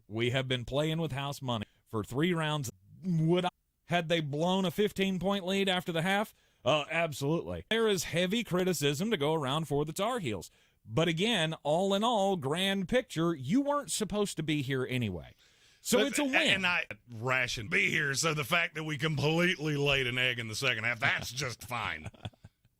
We have been playing with house money for 3 rounds. Had they blown a 15-point lead after the half? Absolutely. There is heavy criticism to go around for the Tar Heels. But again, all in all, grand picture, you weren't supposed to be here anyway. So it's a win. And I ration be here, so the fact that we completely laid an egg in the second half, that's just fine.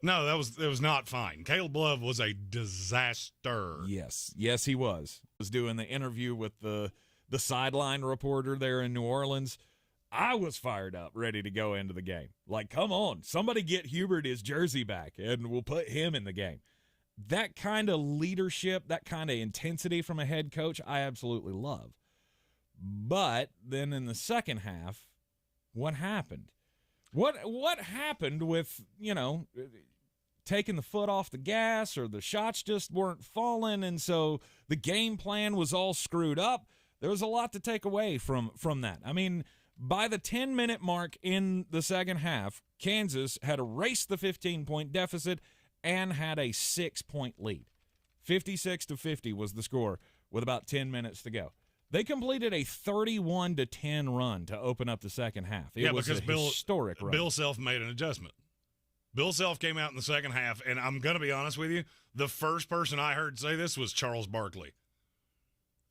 No, it was not fine. Caleb Love was a disaster. Yes, he was. He was doing the interview with the sideline reporter there in New Orleans. I was fired up, ready to go into the game. Like, come on, somebody get Hubert his jersey back, and we'll put him in the game. That kind of leadership, that kind of intensity from a head coach, I absolutely love. But then in the second half, what happened? What happened with, taking the foot off the gas, or the shots just weren't falling, and so the game plan was all screwed up? There was a lot to take away from that. I mean, by the 10-minute mark in the second half, Kansas had erased the 15-point deficit and had a 6-point lead. 56-50 was the score with about 10 minutes to go. They completed a 31-10 run to open up the second half. It was a historic run. Bill Self made an adjustment. Bill Self came out in the second half, and I'm going to be honest with you, the first person I heard say this was Charles Barkley.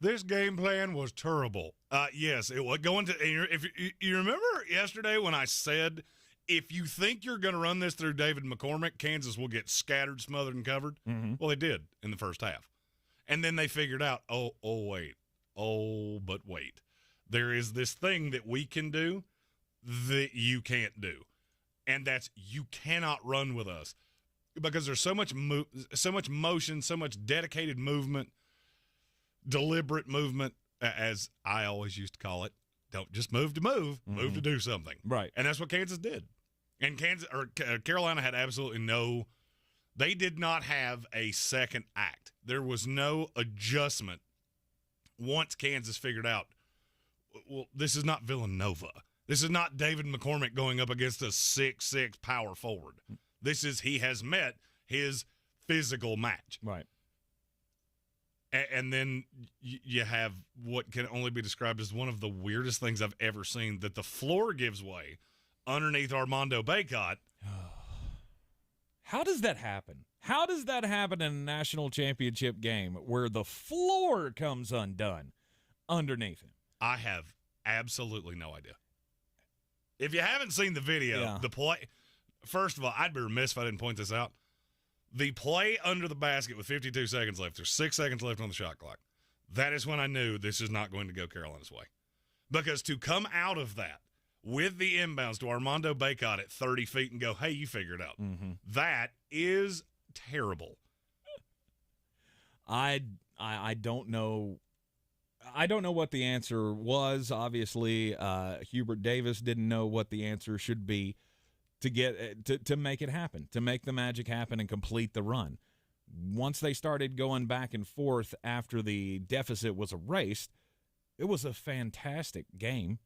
This game plan was terrible. Yes, it was going to. If you remember yesterday when I said, if you think you're going to run this through David McCormick, Kansas will get scattered, smothered, and covered. Mm-hmm. Well, they did in the first half, and then they figured out, but wait, there is this thing that we can do that you can't do, and that's you cannot run with us because there's so much motion, so much dedicated movement. Deliberate movement, as I always used to call it. Don't just move to move, move to do something. Right. And that's what Kansas did. And Carolina had absolutely they did not have a second act. There was no adjustment once Kansas figured out, well, this is not Villanova. This is not David McCormick going up against a 6'6" power forward. He has met his physical match. Right. And then you have what can only be described as one of the weirdest things I've ever seen, that the floor gives way underneath Armando Bacot. How does that happen? How does that happen in a national championship game where the floor comes undone underneath him? I have absolutely no idea. If you haven't seen the video, the play, first of all, I'd be remiss if I didn't point this out. The play under the basket with 52 seconds left, there's 6 seconds left on the shot clock. That is when I knew this is not going to go Carolina's way. Because to come out of that with the inbounds to Armando Bacot at 30 feet and go, hey, you figure it out. Mm-hmm. That is terrible. I don't know. I don't know what the answer was. Obviously, Hubert Davis didn't know what the answer should be to get to make it happen, to make the magic happen and complete the run. Once they started going back and forth after the deficit was erased, it was a fantastic game.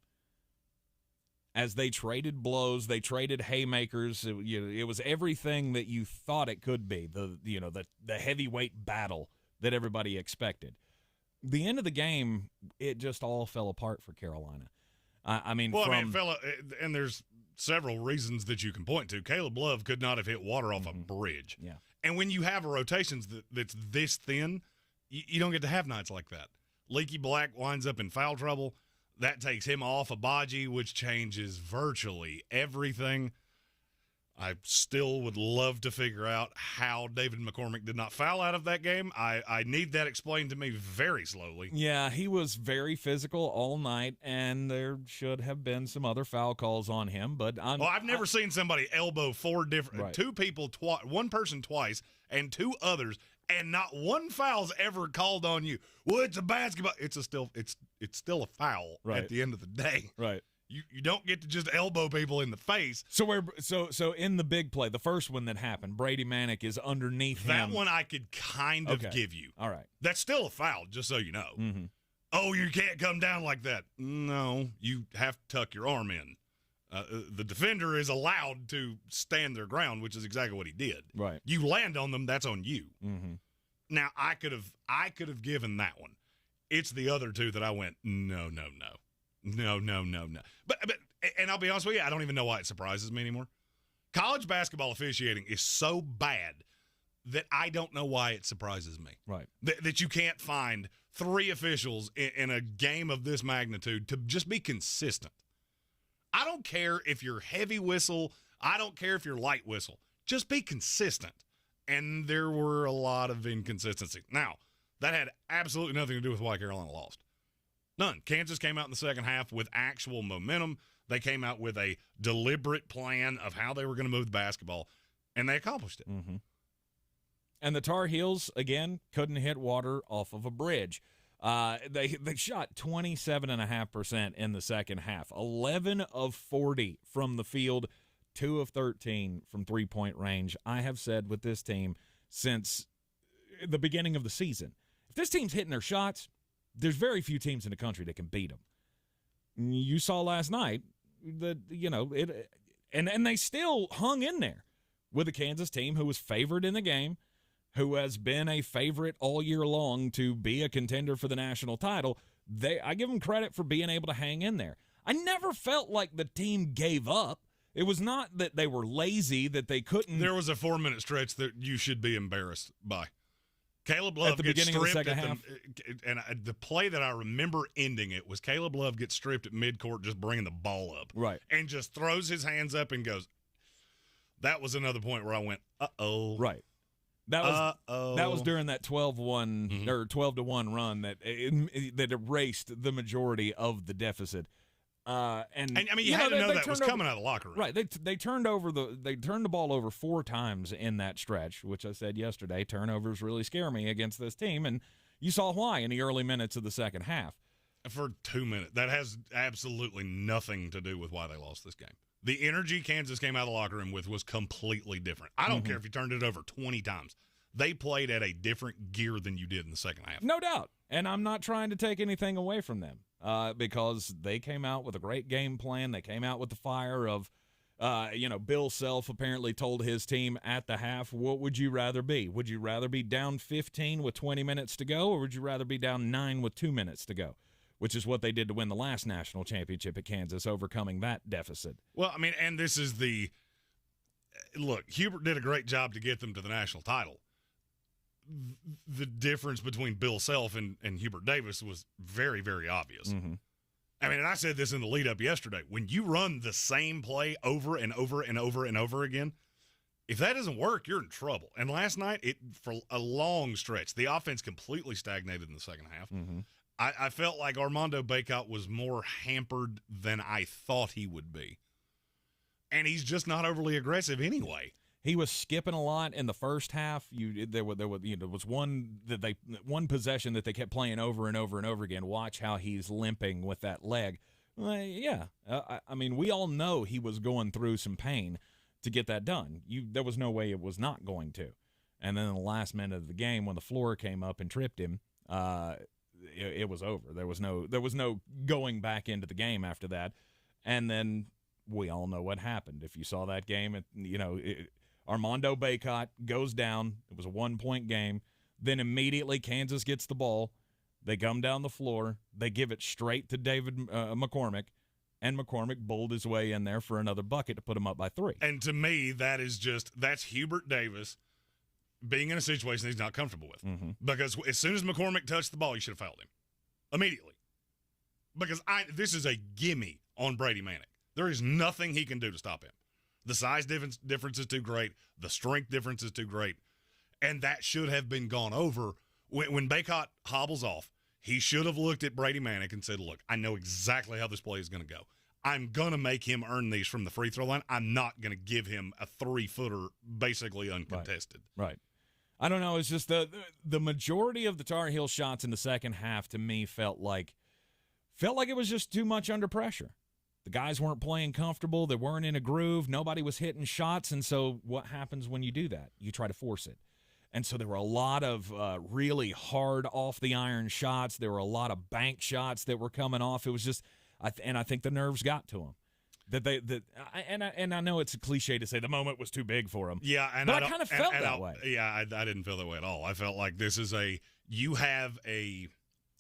As they traded blows, they traded haymakers. It was everything that you thought it could be. The heavyweight battle that everybody expected. The end of the game, it just all fell apart for Carolina. And there's several reasons that you can point to. Caleb Love could not have hit water off a bridge. Yeah. And when you have a rotation that's this thin, you don't get to have nights like that. Leaky Black winds up in foul trouble. That takes him off Abaji, which changes virtually everything. I still would love to figure out how David McCormick did not foul out of that game. I need that explained to me very slowly. Yeah, he was very physical all night, and there should have been some other foul calls on him. But I've never seen somebody elbow two people, one person twice, and two others, and not one foul's ever called on you. Well, it's a basketball. It's still a foul at the end of the day. Right. You don't get to just elbow people in the face. So in the big play, the first one that happened, Brady Manick is underneath that him. That one I could kind of give you. All right. That's still a foul, just so you know. Mm-hmm. Oh, you can't come down like that. No, you have to tuck your arm in. The defender is allowed to stand their ground, which is exactly what he did. Right. You land on them, that's on you. Mm-hmm. Now, I could have given that one. It's the other two that I went, no. But and I'll be honest with you, I don't even know why it surprises me anymore. College basketball officiating is so bad that I don't know why it surprises me. Right. That you can't find 3 officials in a game of this magnitude to just be consistent. I don't care if you're heavy whistle. I don't care if you're light whistle. Just be consistent. And there were a lot of inconsistency. Now, that had absolutely nothing to do with why Carolina lost. None. Kansas came out in the second half with actual momentum. They came out with a deliberate plan of how they were going to move the basketball, and they accomplished it. Mm-hmm. And the Tar Heels, again, couldn't hit water off of a bridge. They shot 27.5% in the second half, 11 of 40 from the field, 2 of 13 from three-point range. I have said with this team since the beginning of the season, if this team's hitting their shots, there's very few teams in the country that can beat them. You saw last night that, and they still hung in there with a Kansas team who was favored in the game, who has been a favorite all year long to be a contender for the national title. I give them credit for being able to hang in there. I never felt like the team gave up. It was not that they were lazy, that they couldn't. There was a 4-minute stretch that you should be embarrassed by. Caleb Love at the gets beginning of the stripped second half. And the play that I remember ending it was Caleb Love gets stripped at midcourt just bringing the ball up. Right. And just throws his hands up and goes, that was another point where I went, uh-oh. Right. That was during that 12-1 or 12-1 run that erased the majority of the deficit. And I mean, you had to know that was coming out of the locker room. Right. They turned the ball over 4 times in that stretch, which I said yesterday, turnovers really scare me against this team, and you saw why in the early minutes of the second half. For 2 minutes. That has absolutely nothing to do with why they lost this game. The energy Kansas came out of the locker room with was completely different. I don't care if you turned it over 20 times. They played at a different gear than you did in the second half. No doubt. And I'm not trying to take anything away from them because they came out with a great game plan. They came out with the fire of, Bill Self apparently told his team at the half, what would you rather be? Would you rather be down 15 with 20 minutes to go, or would you rather be down 9 with 2 minutes to go? Which is what they did to win the last national championship at Kansas, overcoming that deficit. Well, I mean, and this is look, Hubert did a great job to get them to the national title. The difference between Bill Self and Hubert Davis was very, very obvious. Mm-hmm. I mean, and I said this in the lead-up yesterday. When you run the same play over and over and over and over again, if that doesn't work, you're in trouble. And last night, for a long stretch, the offense completely stagnated in the second half. Mm-hmm. I felt like Armando Bacot was more hampered than I thought he would be. And he's just not overly aggressive anyway. He was skipping a lot in the first half. There was one possession that they kept playing over and over and over again. Watch how he's limping with that leg. Well, yeah, I mean, we all know he was going through some pain to get that done. There was no way it was not going to. And then in the last minute of the game, when the floor came up and tripped him, it was over. There was no going back into the game after that. And then we all know what happened. If you saw that game, Armando Bacot goes down. It was a 1-point game. Then immediately Kansas gets the ball. They come down the floor. They give it straight to David McCormick, and McCormick bowled his way in there for another bucket to put him up by 3. And to me, that's Hubert Davis being in a situation he's not comfortable with. Mm-hmm. Because as soon as McCormick touched the ball, you should have fouled him immediately. Because this is a gimme on Brady Manick. There is nothing he can do to stop him. The size difference is too great. The strength difference is too great. And that should have been gone over. When Bacot hobbles off, he should have looked at Brady Manick and said, look, I know exactly how this play is going to go. I'm going to make him earn these from the free throw line. I'm not going to give him a 3-footer basically uncontested. Right. I don't know. It's just the majority of the Tar Heel shots in the second half to me felt like it was just too much under pressure. The guys weren't playing comfortable. They weren't in a groove. Nobody was hitting shots. And so what happens when you do that? You try to force it. And so there were a lot of really hard off-the-iron shots. There were a lot of bank shots that were coming off. It was just I think the nerves got to them. I know it's a cliche to say the moment was too big for them. Yeah, but I kind of felt that way. Yeah, I didn't feel that way at all. I felt like this is you have a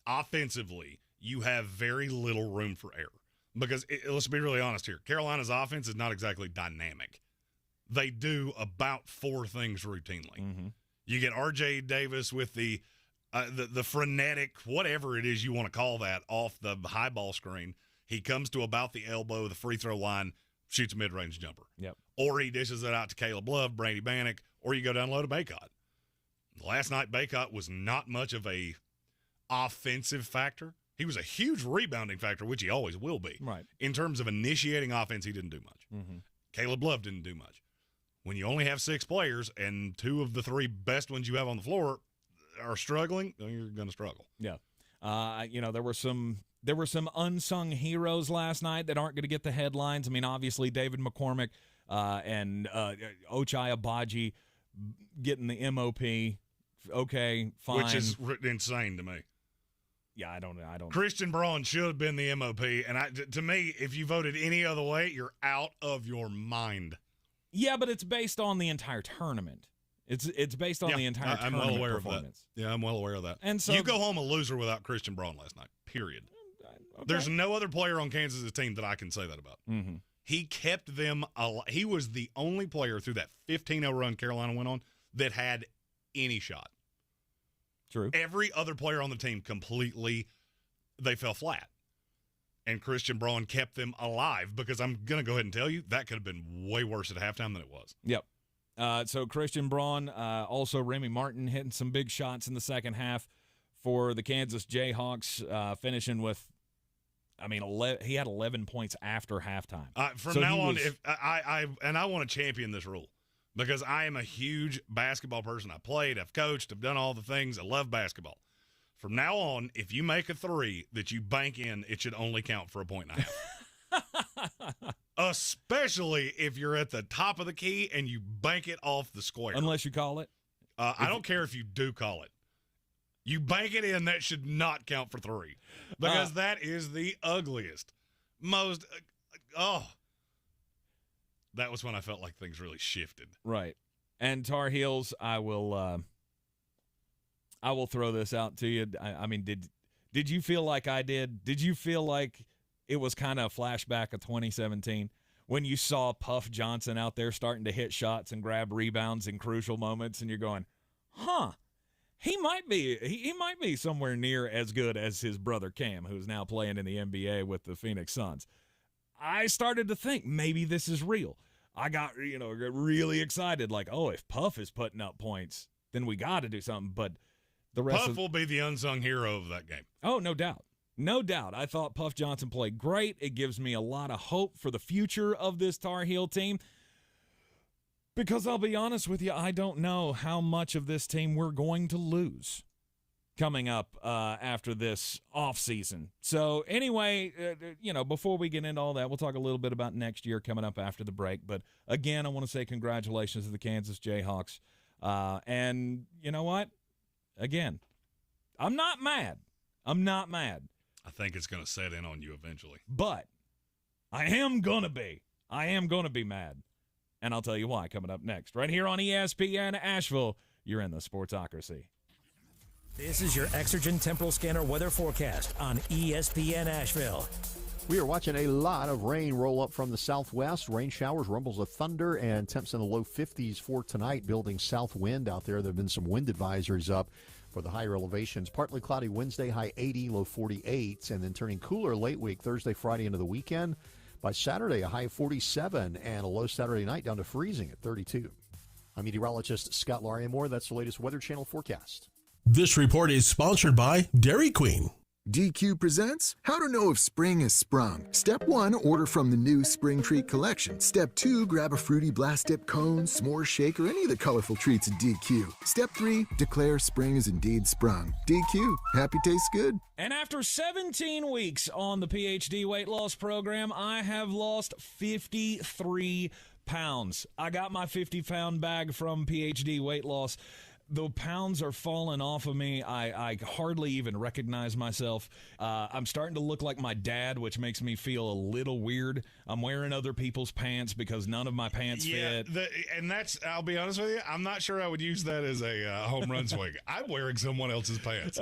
offensively, you have very little room for error. Because let's be really honest here. Carolina's offense is not exactly dynamic. They do about 4 things routinely. Mm-hmm. You get R.J. Davis with the frenetic, whatever it is you want to call that, off the high ball screen. He comes to about the elbow, the free throw line, shoots a mid-range jumper. Yep. Or he dishes it out to Caleb Love, Brady Bannock, or you go down low to Baycott. Last night, Baycott was not much of a offensive factor. He was a huge rebounding factor, which he always will be. Right. In terms of initiating offense, he didn't do much. Mm-hmm. Caleb Love didn't do much. When you only have 6 players and 2 of the 3 best ones you have on the floor are struggling, then you're going to struggle. Yeah. There were some unsung heroes last night that aren't going to get the headlines. I mean, obviously David McCormick and Ochai Agbaji getting the MOP. Okay, fine. Which is insane to me. Yeah, I don't. Christian Braun should have been the MOP, and to me, if you voted any other way, you're out of your mind. Yeah, but it's based on the entire tournament. It's based on the entire tournament. I'm well aware performance. Of that. Yeah, I'm well aware of that. And so you go home a loser without Christian Braun last night. Period. Okay. There's no other player on Kansas' team that I can say that about. Mm-hmm. He kept them alive. He was the only player through that 15-0 run Carolina went on that had any shot. True. Every other player on the team they fell flat. And Christian Braun kept them alive because I'm going to go ahead and tell you that could have been way worse at halftime than it was. Yep. So Christian Braun, also Remy Martin hitting some big shots in the second half for the Kansas Jayhawks, finishing with, he had 11 points after halftime. From now on, I want to champion this rule because I am a huge basketball person. I played, I've coached, I've done all the things. I love basketball. From now on, if you make a 3 that you bank in, it should only count for a point and a half. Especially if you're at the top of the key and you bank it off the square. Unless you call it. I don't care if you do call it. You bank it in, that should not count for 3. Because that is the ugliest, most, that was when I felt like things really shifted. Right. And Tar Heels, I will throw this out to you. Did you feel like I did? Did you feel like it was kind of a flashback of 2017 when you saw Puff Johnson out there starting to hit shots and grab rebounds in crucial moments, and you're going, he might be somewhere near as good as his brother Cam, who's now playing in the NBA with the Phoenix Suns. I started to think maybe this is real. I got really excited, like, if Puff is putting up points, then we got to do something. But the rest Puff will be the unsung hero of that game. Oh, no doubt. No doubt. I thought Puff Johnson played great. It gives me a lot of hope for the future of this Tar Heel team. Because I'll be honest with you, I don't know how much of this team we're going to lose coming up after this offseason. So anyway, before we get into all that, we'll talk a little bit about next year coming up after the break. But again, I want to say congratulations to the Kansas Jayhawks. And you know what? Again, I'm not mad. I think it's going to set in on you eventually. But I am going to be. I am going to be mad. And I'll tell you why coming up next. Right here on ESPN Asheville, you're in the Sportsocracy. This is your Exergen Temporal Scanner weather forecast on ESPN Asheville. We are watching a lot of rain roll up from the southwest. Rain showers, rumbles of thunder, and temps in the low 50s for tonight, building south wind out there. There have been some wind advisories up for the higher elevations. Partly cloudy Wednesday, high 80, low 48, and then turning cooler late week, Thursday, Friday into the weekend. By Saturday, a high of 47 and a low Saturday night down to freezing at 32. I'm meteorologist Scott Lariamore. That's the latest Weather Channel forecast. This report is sponsored by Dairy Queen. DQ presents How to Know If Spring Has Sprung. Step 1, order from the new Spring Treat collection. Step 2, grab a fruity blast dip cone, s'more shake, or any of the colorful treats at DQ. Step 3, declare spring is indeed sprung. DQ, happy tastes good. And after 17 weeks on the PhD weight loss program, I have lost 53 pounds. I got my 50-pound bag from PhD weight loss. The pounds are falling off of me. I hardly even recognize myself. I'm starting to look like my dad, which makes me feel a little weird. I'm wearing other people's pants because none of my pants fit. And that's, I'll be honest with you, I'm not sure I would use that as a home run swing. I'm wearing someone else's pants.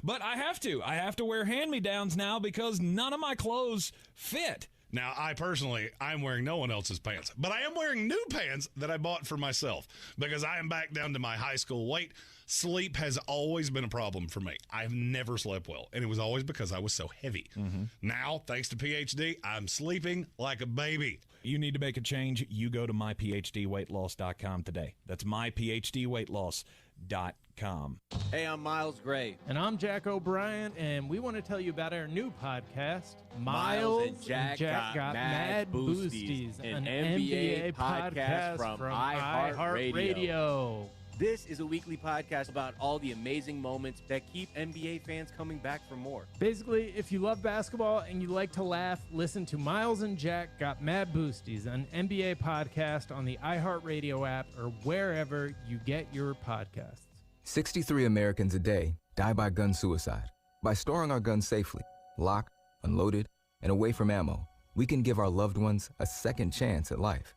But I have to. I have to wear hand-me-downs now because none of my clothes fit. Now, I'm wearing no one else's pants, but I am wearing new pants that I bought for myself because I am back down to my high school weight. Sleep has always been a problem for me. I've never slept well, and it was always because I was so heavy. Mm-hmm. Now, thanks to PhD, I'm sleeping like a baby. You need to make a change. You go to myphdweightloss.com today. That's myphdweightloss.com. Hey, I'm Miles Gray. And I'm Jack O'Brien, and we want to tell you about our new podcast, Miles and Jack got Mad Boosties, an NBA podcast from iHeartRadio. This is a weekly podcast about all the amazing moments that keep NBA fans coming back for more. Basically, if you love basketball and you like to laugh, listen to Miles and Jack Got Mad Boosties, an NBA podcast on the iHeartRadio app or wherever you get your podcasts. 63 Americans a day die by gun suicide. By storing our guns safely, locked, unloaded, and away from ammo, we can give our loved ones a second chance at life.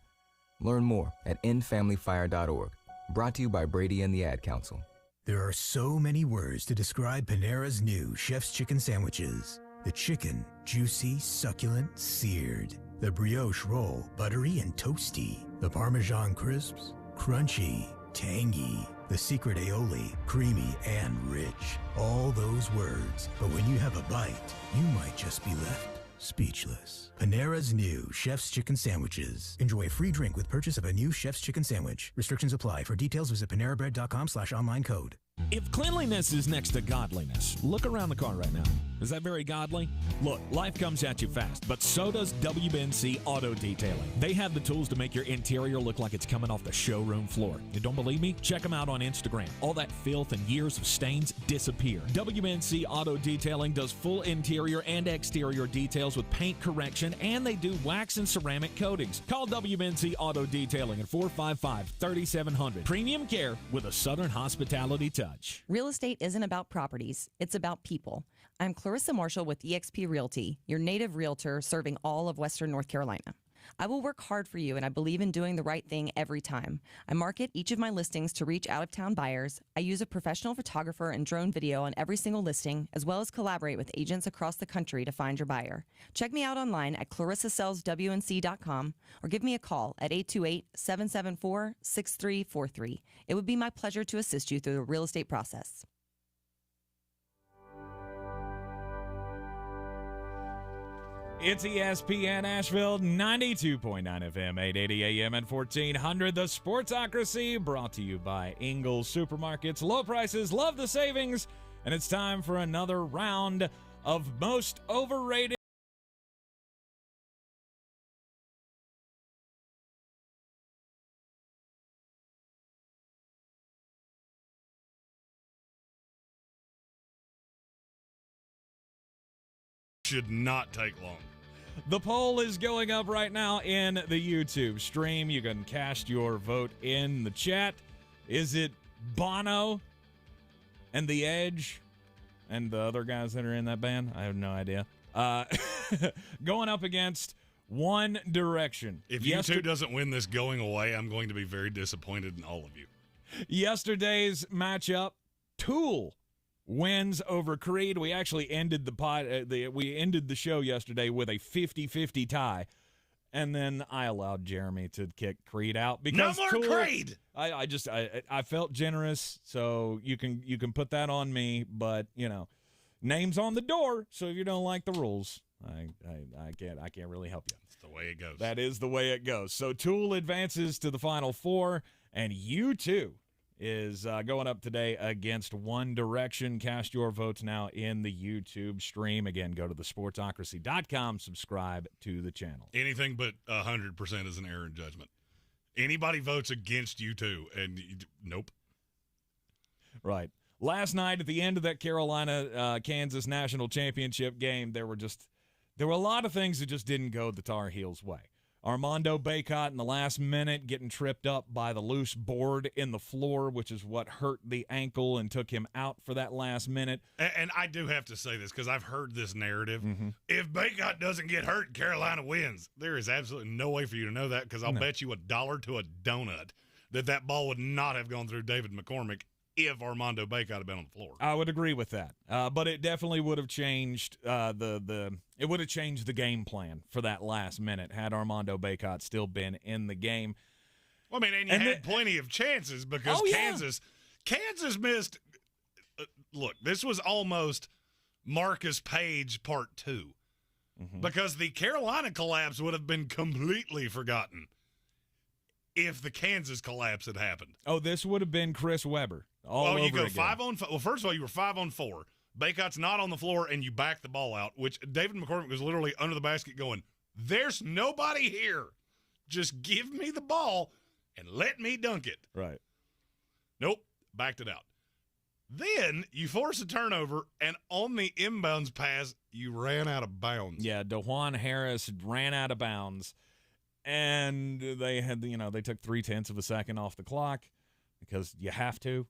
Learn more at endfamilyfire.org. Brought to you by Brady and the Ad Council. There are so many words to describe Panera's new Chef's Chicken sandwiches. The chicken, juicy, succulent, seared. The brioche roll, buttery and toasty. The Parmesan crisps, crunchy, tangy. The secret aioli, creamy and rich. All those words, but when you have a bite, you might just be left speechless. Panera's new Chef's Chicken sandwiches. Enjoy a free drink with purchase of a new Chef's Chicken sandwich. Restrictions apply. For details, visit panerabread.com/online code. If cleanliness is next to godliness, look around the car right now. Is that very godly? Look, life comes at you fast, but so does WNC Auto Detailing. They have the tools to make your interior look like it's coming off the showroom floor. You don't believe me? Check them out on Instagram. All that filth and years of stains disappear. WNC Auto Detailing does full interior and exterior details with paint correction, and they do wax and ceramic coatings. Call WNC Auto Detailing at 455-3700. Premium care with a Southern hospitality touch. Real estate isn't about properties, it's about people. I'm Clarissa Marshall with eXp Realty, your native realtor serving all of Western North Carolina. I will work hard for you, and I believe in doing the right thing every time. I market each of my listings to reach out-of-town buyers. I use a professional photographer and drone video on every single listing, as well as collaborate with agents across the country to find your buyer. Check me out online at clarissasellswnc.com or give me a call at 828-774-6343. It would be my pleasure to assist you through the real estate process. It's ESPN Asheville, 92.9 FM, 880 AM and 1400. The Sportsocracy, brought to you by Ingles Supermarkets. Low prices, love the savings. And it's time for another round of most overrated. Should not take long. The poll is going up right now in the YouTube stream. You can cast your vote in the chat. Is it Bono and The Edge and the other guys that are in that band? I have no idea. Going up against One Direction. If U2 doesn't win this going away, I'm going to be very disappointed in all of you. Yesterday's matchup, Tool wins over Creed. We actually ended we ended the show yesterday with a 50-50 tie, and then I allowed Jeremy to kick Creed out because no more Tool, Creed. I felt generous, so you can put that on me, but name's on the door. So if you don't like the rules, I can't really help you. That's the way it goes. That is the way it goes. So Tool advances to the Final Four, and U2 is going up today against One Direction. Cast your votes now in the YouTube stream. Again, go to thesportsocracy.com, subscribe to the channel. Anything but 100% is an error in judgment. Anybody votes against U2, and nope. Right. Last night at the end of that Carolina-Kansas national championship game, there were a lot of things that just didn't go the Tar Heels' way. Armando Bacot in the last minute getting tripped up by the loose board in the floor, which is what hurt the ankle and took him out for that last minute. And I do have to say this because I've heard this narrative. Mm-hmm. If Bacot doesn't get hurt, Carolina wins. There is absolutely no way for you to know that because I'll bet you $1 to a donut that ball would not have gone through David McCormick if Armando Bacot had been on the floor. I would agree with that. But it definitely would have changed it would have changed the game plan for that last minute had Armando Bacot still been in the game. Well, I mean, and you had plenty of chances because Kansas missed. Look, this was almost Marcus Page Part 2 because the Carolina collapse would have been completely forgotten if the Kansas collapse had happened. Oh, this would have been Chris Webber all over you go again. 5 on 5. Well, first of all, you were 5 on 4. Bacot's not on the floor, and you back the ball out, which David McCormick was literally under the basket going, there's nobody here. Just give me the ball and let me dunk it. Right. Nope, backed it out. Then you force a turnover, and on the inbounds pass, you ran out of bounds. Yeah, DeJuan Harris ran out of bounds, and they had, they took 0.3 of a second off the clock because you have to.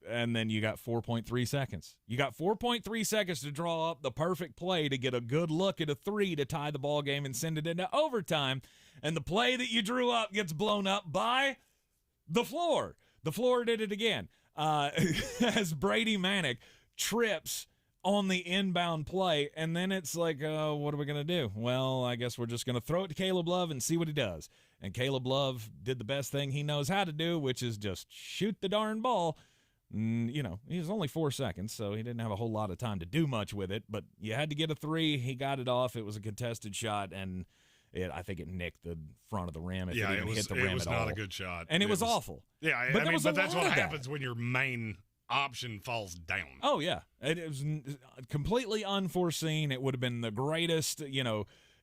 And then you got 4.3 seconds. You got 4.3 seconds to draw up the perfect play to get a good look at a three to tie the ball game and send it into overtime. And the play that you drew up gets blown up by the floor. The floor did it again. As Brady Manick trips on the inbound play, and then it's like, what are we going to do? Well, I guess we're just going to throw it to Caleb Love and see what he does. And Caleb Love did the best thing he knows how to do, which is just shoot the darn ball. He was only 4 seconds, so he didn't have a whole lot of time to do much with it, but you had to get a three. He got it off. It was a contested shot, and I think it nicked the front of the rim. If it even hit the rim at all. It was not a good shot. And it was awful. Yeah, but that's what happens when your main option falls down. Oh, yeah. It was completely unforeseen. It would have been the greatest, it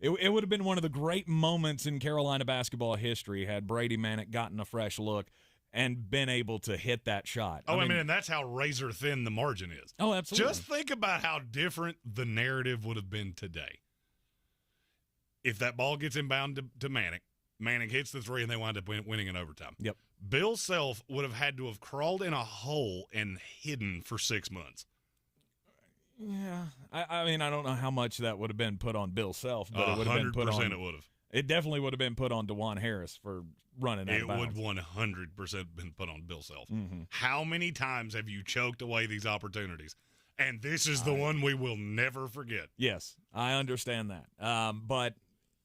would have been one of the great moments in Carolina basketball history had Brady Manick gotten a fresh look and been able to hit that shot. I mean, and that's how razor thin the margin is. Oh, absolutely. Just think about how different the narrative would have been today. If that ball gets inbound to Manick, Manick hits the three, and they wind up winning in overtime. Yep. Bill Self would have had to have crawled in a hole and hidden for 6 months. Yeah. I mean, I don't know how much that would have been put on Bill Self, but it would have been put on. 100% it would have. It definitely would have been put on DeJuan Harris for running out of bounds. It would 100% been put on Bill Self. Mm-hmm. How many times have you choked away these opportunities? And this is the one we will never forget. Yes, I understand that. But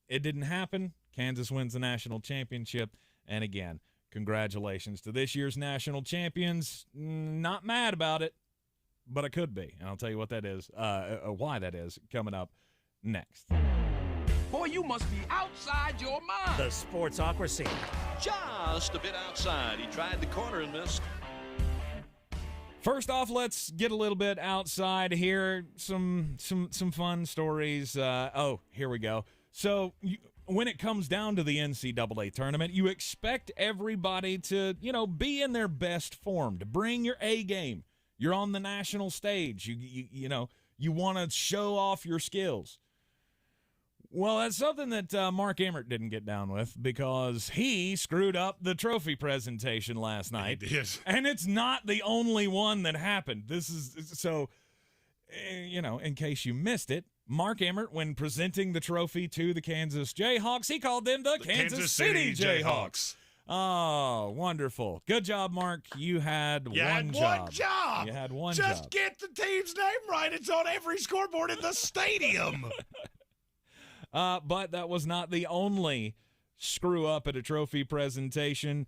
it didn't happen. Kansas wins the national championship. And again, congratulations to this year's national champions. Not mad about it, but I could be. And I'll tell you what that is, why that is, coming up next. Boy, you must be outside your mind. The Sportsocracy. Just a bit outside. He tried the corner and missed. First off, let's get a little bit outside here. Some fun stories. Here we go. So when it comes down to the NCAA tournament, you expect everybody to, be in their best form, to bring your A game. You're on the national stage. You want to show off your skills. Well, that's something that Mark Emmert didn't get down with because he screwed up the trophy presentation last night. He did. And it's not the only one that happened. This is so, in case you missed it, Mark Emmert, when presenting the trophy to the Kansas Jayhawks, he called them the Kansas City Jayhawks. Oh, wonderful. Good job, Mark. You had one job. You had one job. Just get the team's name right. It's on every scoreboard in the stadium. But that was not the only screw-up at a trophy presentation.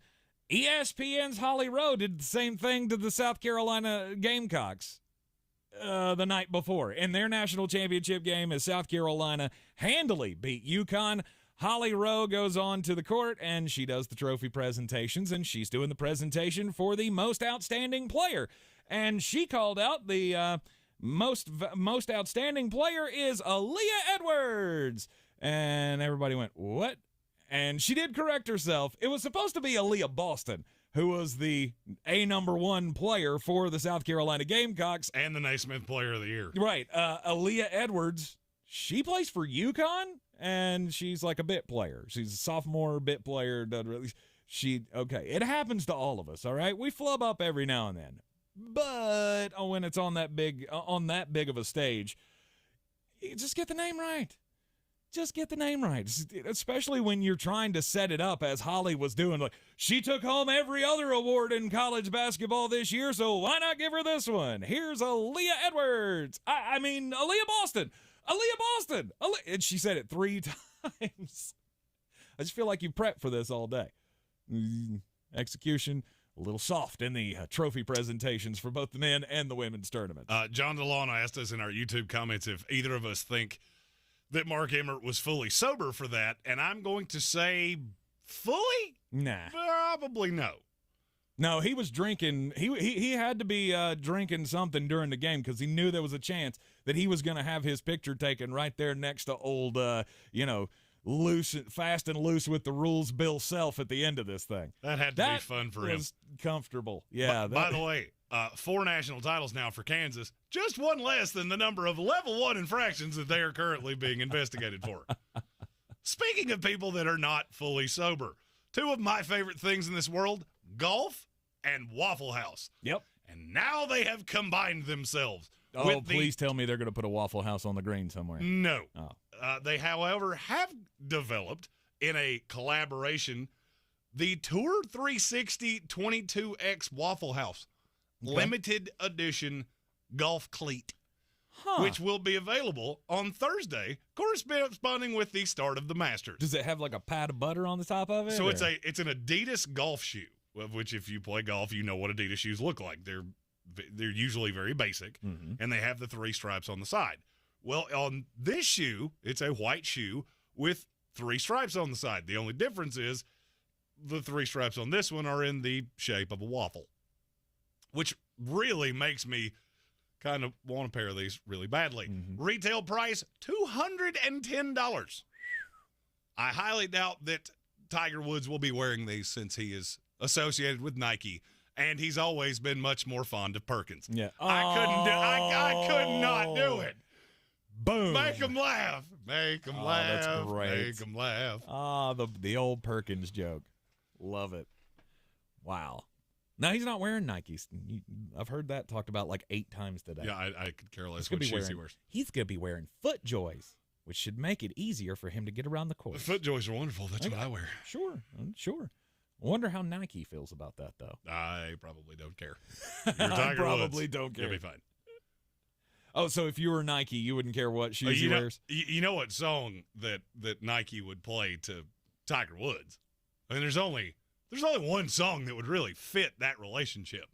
ESPN's Holly Rowe did the same thing to the South Carolina Gamecocks the night before. In their national championship game, as South Carolina handily beat UConn, Holly Rowe goes on to the court, and she does the trophy presentations, and she's doing the presentation for the most outstanding player. And she called out the most outstanding player is Aaliyah Edwards. And everybody went, what? And she did correct herself. It was supposed to be Aaliyah Boston, who was the #1 player for the South Carolina Gamecocks. And the Naismith Player of the Year. Right. Aaliyah Edwards, she plays for UConn, and she's like a bit player. She's a sophomore bit player. It happens to all of us, all right? We flub up every now and then. But when it's on that big of a stage, you just get the name right. just get the name right, especially when you're trying to set it up as Holly was doing. Like, she took home every other award in college basketball this year, so why not give her this one? Here's Aaliyah Edwards. I mean, Aaliyah Boston. And she said it 3 times. I just feel like you prepped for this all day. Execution, a little soft in the trophy presentations for both the men and the women's tournament. John DeLon asked us in our YouTube comments if either of us think that Mark Emmert was fully sober for that, and I'm going to say fully? Nah. Probably no. No, he was drinking. He had to be drinking something during the game because he knew there was a chance that he was going to have his picture taken right there next to old, fast and loose with the rules Bill Self at the end of this thing. That had to be fun for him. That was comfortable. Yeah. By the way, 4 national titles now for Kansas, just one less than the number of level 1 infractions that they are currently being investigated for. Speaking of people that are not fully sober, 2 of my favorite things in this world, golf and Waffle House. Yep. And now they have combined themselves. Oh, please tell me they're going to put a Waffle House on the green somewhere. No. Oh. They, however, have developed in a collaboration the Tour 360 22X Waffle House. Okay. Limited edition golf cleat, which will be available on Thursday, corresponding with the start of the Masters. Does it have like a pat of butter on the top of it? So it's an Adidas golf shoe, of which if you play golf, you know what Adidas shoes look like. They're usually very basic, and they have the 3 stripes on the side. Well, on this shoe, it's a white shoe with 3 stripes on the side. The only difference is the 3 stripes on this one are in the shape of a waffle, which really makes me kind of want a pair of these really badly. Retail price, $210. I highly doubt that Tiger Woods will be wearing these since he is associated with Nike, and he's always been much more fond of Perkins. Yeah. I could not do it. Boom. Make him laugh. Make him laugh. That's great. Make him laugh. The old Perkins joke. Love it. Wow. Now, he's not wearing Nikes. I've heard that talked about like 8 times today. Yeah, I could care less what shoes he wears. He's going to be wearing FootJoys, which should make it easier for him to get around the course. The FootJoys are wonderful. That's what I wear. Sure. I wonder how Nike feels about that, though. I probably don't care. I probably don't care. You'll be fine. Oh, so if you were Nike, you wouldn't care what shoes he wears? You know what song that Nike would play to Tiger Woods? I mean, there's only one song that would really fit that relationship.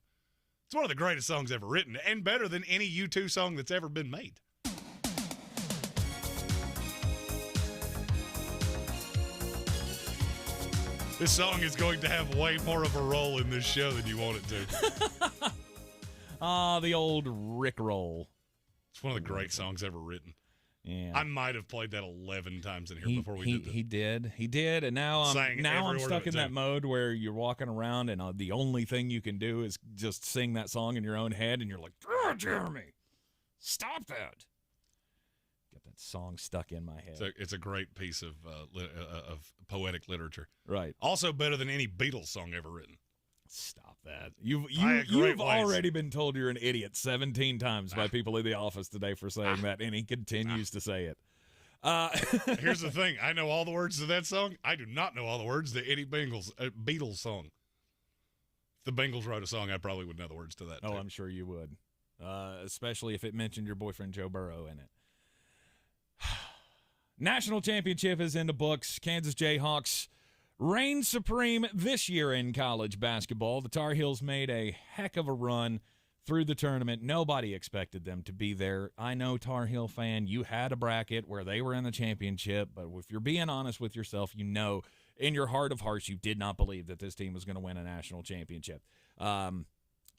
It's one of the greatest songs ever written, and better than any U2 song that's ever been made. This song is going to have way more of a role in this show than you want it to. The old Rickroll. It's one of the great songs ever written. Yeah, I might have played that 11 times in here before we did this. He did, and now I'm stuck in that mode where you're walking around, and the only thing you can do is just sing that song in your own head, and you're like, "Oh, Jeremy, stop that!" Get that song stuck in my head. It's a great piece of poetic literature, right? Also, better than any Beatles song ever written. Stop that. You've already been told you're an idiot 17 times by people in the office today for saying that, and he continues to say it. Here's the thing. I know all the words to that song. I do not know all the words to any Beatles song. If the Bengals wrote a song, I probably would know the words to that, too. I'm sure you would, especially if it mentioned your boyfriend Joe Burrow in it. National championship is in the books. Kansas Jayhawks reign supreme this year in college basketball. The Tar Heels made a heck of a run through the tournament. Nobody expected them to be there. I know, Tar Heel fan, you had a bracket where they were in the championship, but if you're being honest with yourself, you know in your heart of hearts you did not believe that this team was going to win a national championship.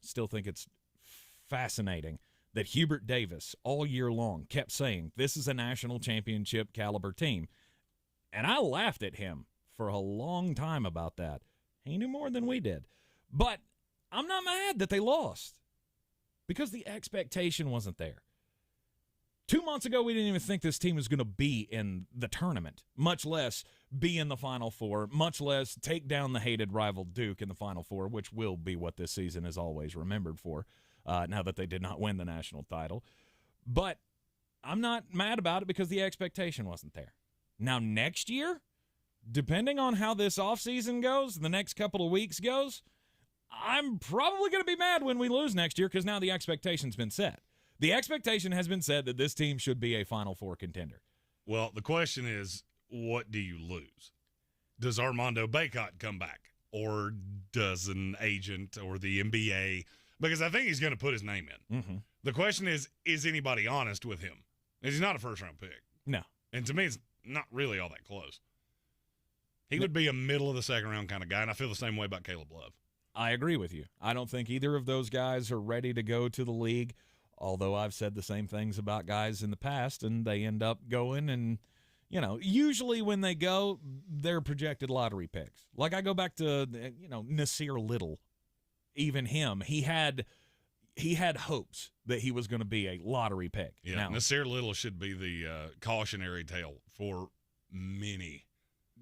Still think it's fascinating that Hubert Davis all year long kept saying this is a national championship caliber team, and I laughed at him for a long time about that. He knew more than we did. But I'm not mad that they lost because the expectation wasn't there. 2 months ago, we didn't even think this team was going to be in the tournament, much less be in the Final Four, much less take down the hated rival Duke in the Final Four, which will be what this season is always remembered for, now that they did not win the national title. But I'm not mad about it because the expectation wasn't there. Now, next year, depending on how this offseason goes, the next couple of weeks goes, I'm probably going to be mad when we lose next year because now the expectation's been set. The expectation has been set that this team should be a Final Four contender. Well, the question is, what do you lose? Does Armando Bacot come back? Or does an agent or the NBA? Because I think he's going to put his name in. Mm-hmm. The question is anybody honest with him? He's not a first-round pick. No. And to me, it's not really all that close. He would be a middle-of-the-second-round kind of guy, and I feel the same way about Caleb Love. I agree with you. I don't think either of those guys are ready to go to the league, although I've said the same things about guys in the past, and they end up going and – usually when they go, they're projected lottery picks. Like I go back to, Nasir Little. Even him, he had hopes that he was going to be a lottery pick. Yeah, now, Nasir Little should be the cautionary tale for many.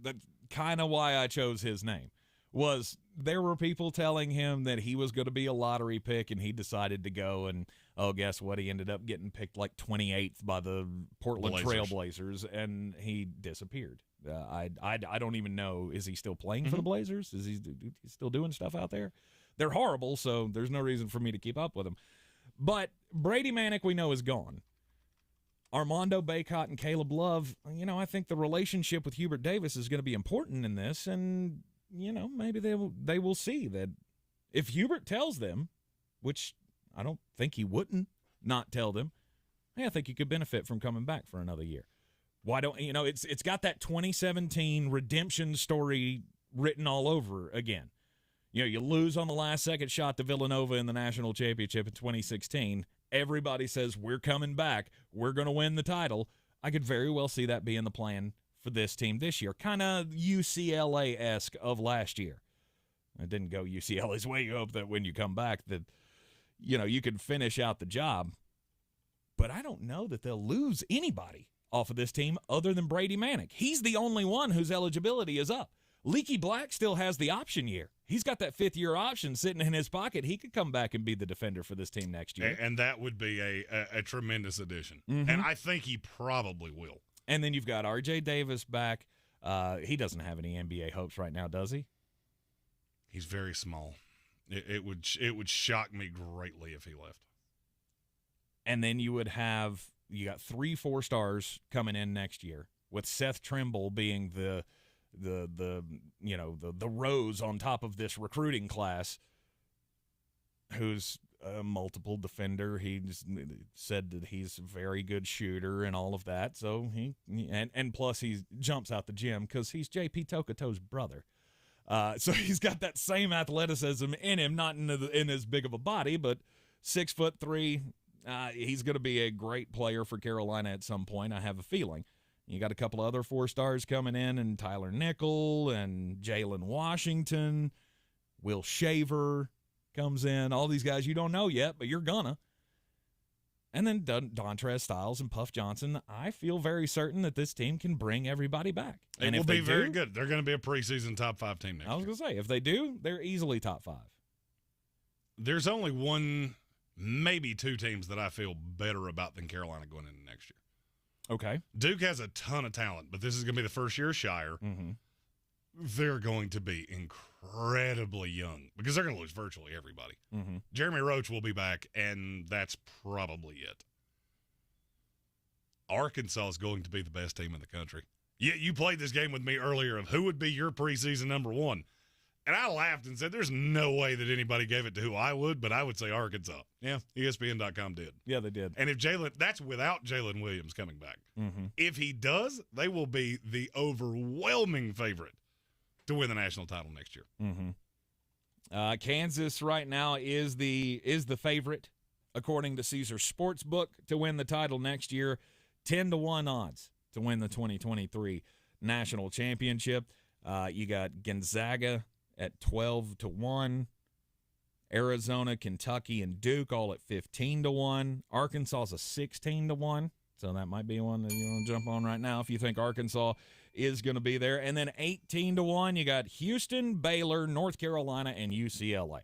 That's kind of why I chose his name. Was there were people telling him that he was going to be a lottery pick, and he decided to go, and guess what? He ended up getting picked like 28th by the Portland Trailblazers, and he disappeared. I don't even know. Is he still playing for the Blazers? Is he still doing stuff out there? They're horrible, so there's no reason for me to keep up with them. But Brady Manick, we know, is gone. Armando Bacot and Caleb Love, I think the relationship with Hubert Davis is going to be important in this, and maybe they will see that if Hubert tells them, which I don't think he wouldn't not tell them, hey, I think you could benefit from coming back for another year. Why don't it's got that 2017 redemption story written all over again. You lose on the last second shot to Villanova in the national championship in 2016. Everybody says we're coming back. We're going to win the title. I could very well see that being the plan for this team this year, kind of UCLA-esque of last year. It didn't go UCLA's way. You hope that when you come back that, you can finish out the job. But I don't know that they'll lose anybody off of this team other than Brady Manick. He's the only one whose eligibility is up. Leaky Black still has the option year. He's got that fifth-year option sitting in his pocket. He could come back and be the defender for this team next year. And that would be a tremendous addition. Mm-hmm. And I think he probably will. And then you've got R.J. Davis back. He doesn't have any NBA hopes right now, does he? He's very small. It would shock me greatly if he left. And then you got 3 4-stars coming in next year, with Seth Trimble being the rose on top of this recruiting class, who's a multiple defender. He's said that he's a very good shooter and all of that. So and plus he jumps out the gym because he's JP Tokato's brother. So he's got that same athleticism in him, not in as big of a body, but 6'3". He's going to be a great player for Carolina at some point, I have a feeling. You got a couple of other 4-stars coming in, and Tyler Nickel and Jalen Washington, Will Shaver comes in. All these guys you don't know yet, but you're gonna. And then Dontrez Styles and Puff Johnson. I feel very certain that this team can bring everybody back. And it will be very good. They're going to be a preseason top 5 team next year. I was going to say, if they do, they're easily top 5. There's only one, maybe 2 teams that I feel better about than Carolina going into next year. Okay. Duke has a ton of talent, but this is going to be the first year of Shire. Mm-hmm. They're going to be incredibly young because they're going to lose virtually everybody. Mm-hmm. Jeremy Roach will be back, and that's probably it. Arkansas is going to be the best team in the country. You played this game with me earlier of who would be your preseason number 1. And I laughed and said, there's no way that anybody gave it to who I would, but I would say Arkansas. Yeah, ESPN.com did. Yeah, they did. And if that's without Jalen Williams coming back. Mm-hmm. If he does, they will be the overwhelming favorite to win the national title next year. Mm-hmm. Kansas right now is the favorite, according to Caesar Sportsbook, to win the title next year. 10-1 odds to win the 2023 national championship. You got Gonzaga at 12-1. Arizona, Kentucky, and Duke all at 15-1. Arkansas is a 16-1. So that might be one that you want to jump on right now if you think Arkansas is going to be there. And then 18-1, you got Houston, Baylor, North Carolina, and UCLA.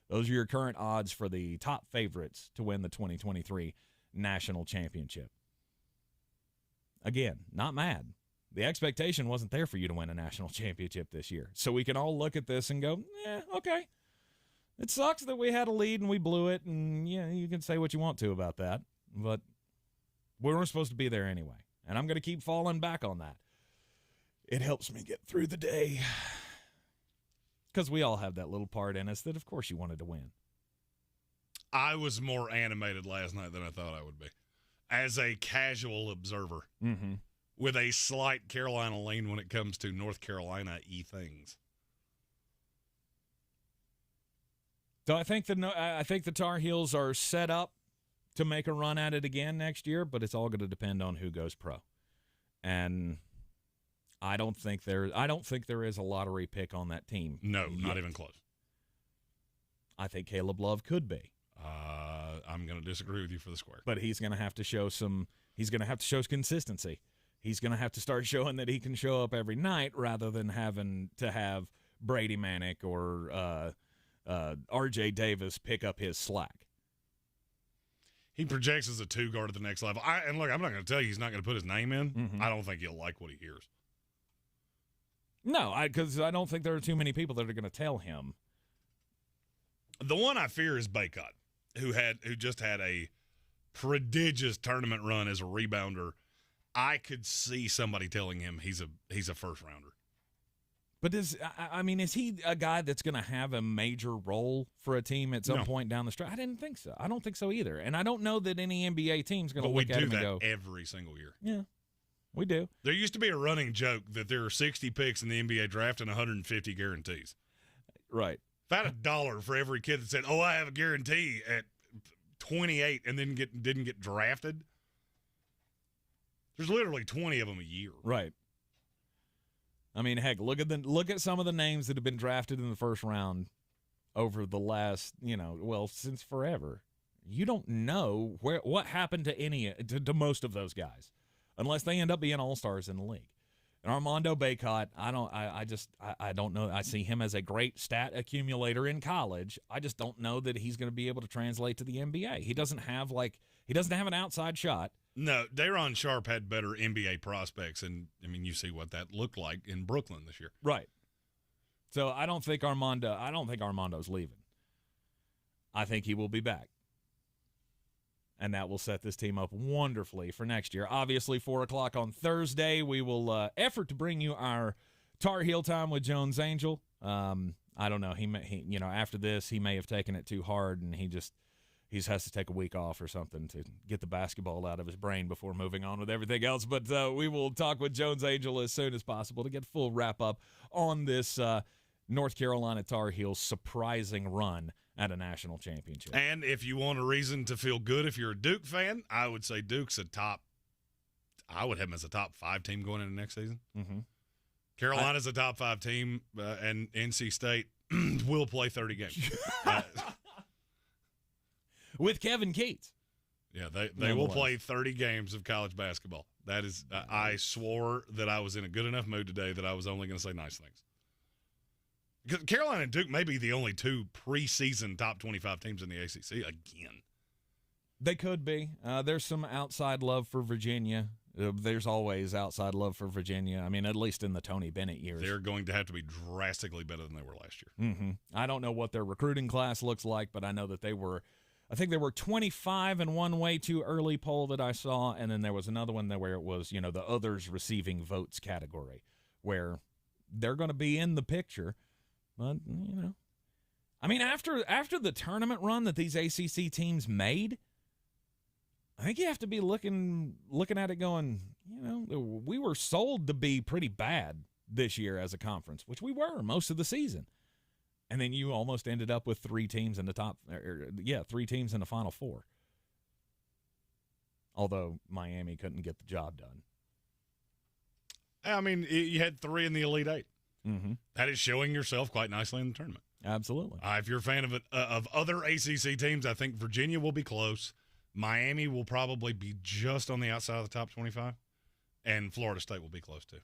Those are your current odds for the top favorites to win the 2023 national championship. Again, not mad. The expectation wasn't there for you to win a national championship this year. So we can all look at this and go, okay. It sucks that we had a lead and we blew it, and you can say what you want to about that, but we weren't supposed to be there anyway. And I'm going to keep falling back on that. It helps me get through the day because we all have that little part in us that, of course, you wanted to win. I was more animated last night than I thought I would be as a casual observer with a slight Carolina lean when it comes to North Carolina-y things. So I think the Tar Heels are set up to make a run at it again next year, but it's all going to depend on who goes pro. And I don't think there is a lottery pick on that team. No, yet. Not even close. I think Caleb Love could be. I'm going to disagree with you for the square. But he's going to have to show consistency. He's going to have to start showing that he can show up every night rather than having to have Brady Manick or R.J. Davis pick up his slack. He projects as a two-guard at the next level. I'm not going to tell you he's not going to put his name in. Mm-hmm. I don't think he'll like what he hears. No, because I don't think there are too many people that are going to tell him. The one I fear is Baycott, who just had a prodigious tournament run as a rebounder. I could see somebody telling him he's a first-rounder. But is he a guy that's going to have a major role for a team at some point down the stretch? I didn't think so. I don't think so either. And I don't know that any NBA team's going to look at him and go. We do that every single year. Yeah, we do. There used to be a running joke that there are 60 picks in the NBA draft and 150 guarantees. Right. If I had $1 for every kid that said, I have a guarantee at 28 and then didn't get drafted, there's literally 20 of them a year. Right. I mean, heck, look at some of the names that have been drafted in the first round over the last, since forever. You don't know what happened to most of those guys unless they end up being all-stars in the league. And Armando Baycott, I don't know. I see him as a great stat accumulator in college. I just don't know that he's going to be able to translate to the NBA. He doesn't have an outside shot. No, Day'Ron Sharpe had better NBA prospects, and you see what that looked like in Brooklyn this year. Right. So I don't think Armando's leaving. I think he will be back. And that will set this team up wonderfully for next year. Obviously, 4 o'clock on Thursday, we will effort to bring you our Tar Heel time with Jones Angel. I don't know. He after this, he may have taken it too hard, and he has to take a week off or something to get the basketball out of his brain before moving on with everything else. But we will talk with Jones Angel as soon as possible to get full wrap-up on this North Carolina Tar Heels surprising run at a national championship. And if you want a reason to feel good if you're a Duke fan, I would say Duke's I would have them as a top 5 team going into next season. Mm-hmm. Carolina's a top 5 team, and NC State will play 30 games. With Kevin Keats. Yeah, they will play 30 games of college basketball. That is, I swore that I was in a good enough mood today that I was only going to say nice things. Because Carolina and Duke may be the only 2 preseason top 25 teams in the ACC again. They could be. There's some outside love for Virginia. There's always outside love for Virginia. I mean, at least in the Tony Bennett years. They're going to have to be drastically better than they were last year. Mm-hmm. I don't know what their recruiting class looks like, but I know that they were 25 in one way too early poll that I saw, and then there was another one where it was, the others receiving votes category, where they're going to be in the picture. But, after the tournament run that these ACC teams made, I think you have to be looking at it going, we were sold to be pretty bad this year as a conference, which we were most of the season. And then you almost ended up with 3 teams in the 3 teams in the Final Four. Although Miami couldn't get the job done. You had 3 in the Elite 8. Mm-hmm. That is showing yourself quite nicely in the tournament. Absolutely. If you're a fan of other ACC teams, I think Virginia will be close. Miami will probably be just on the outside of the top 25. And Florida State will be close too.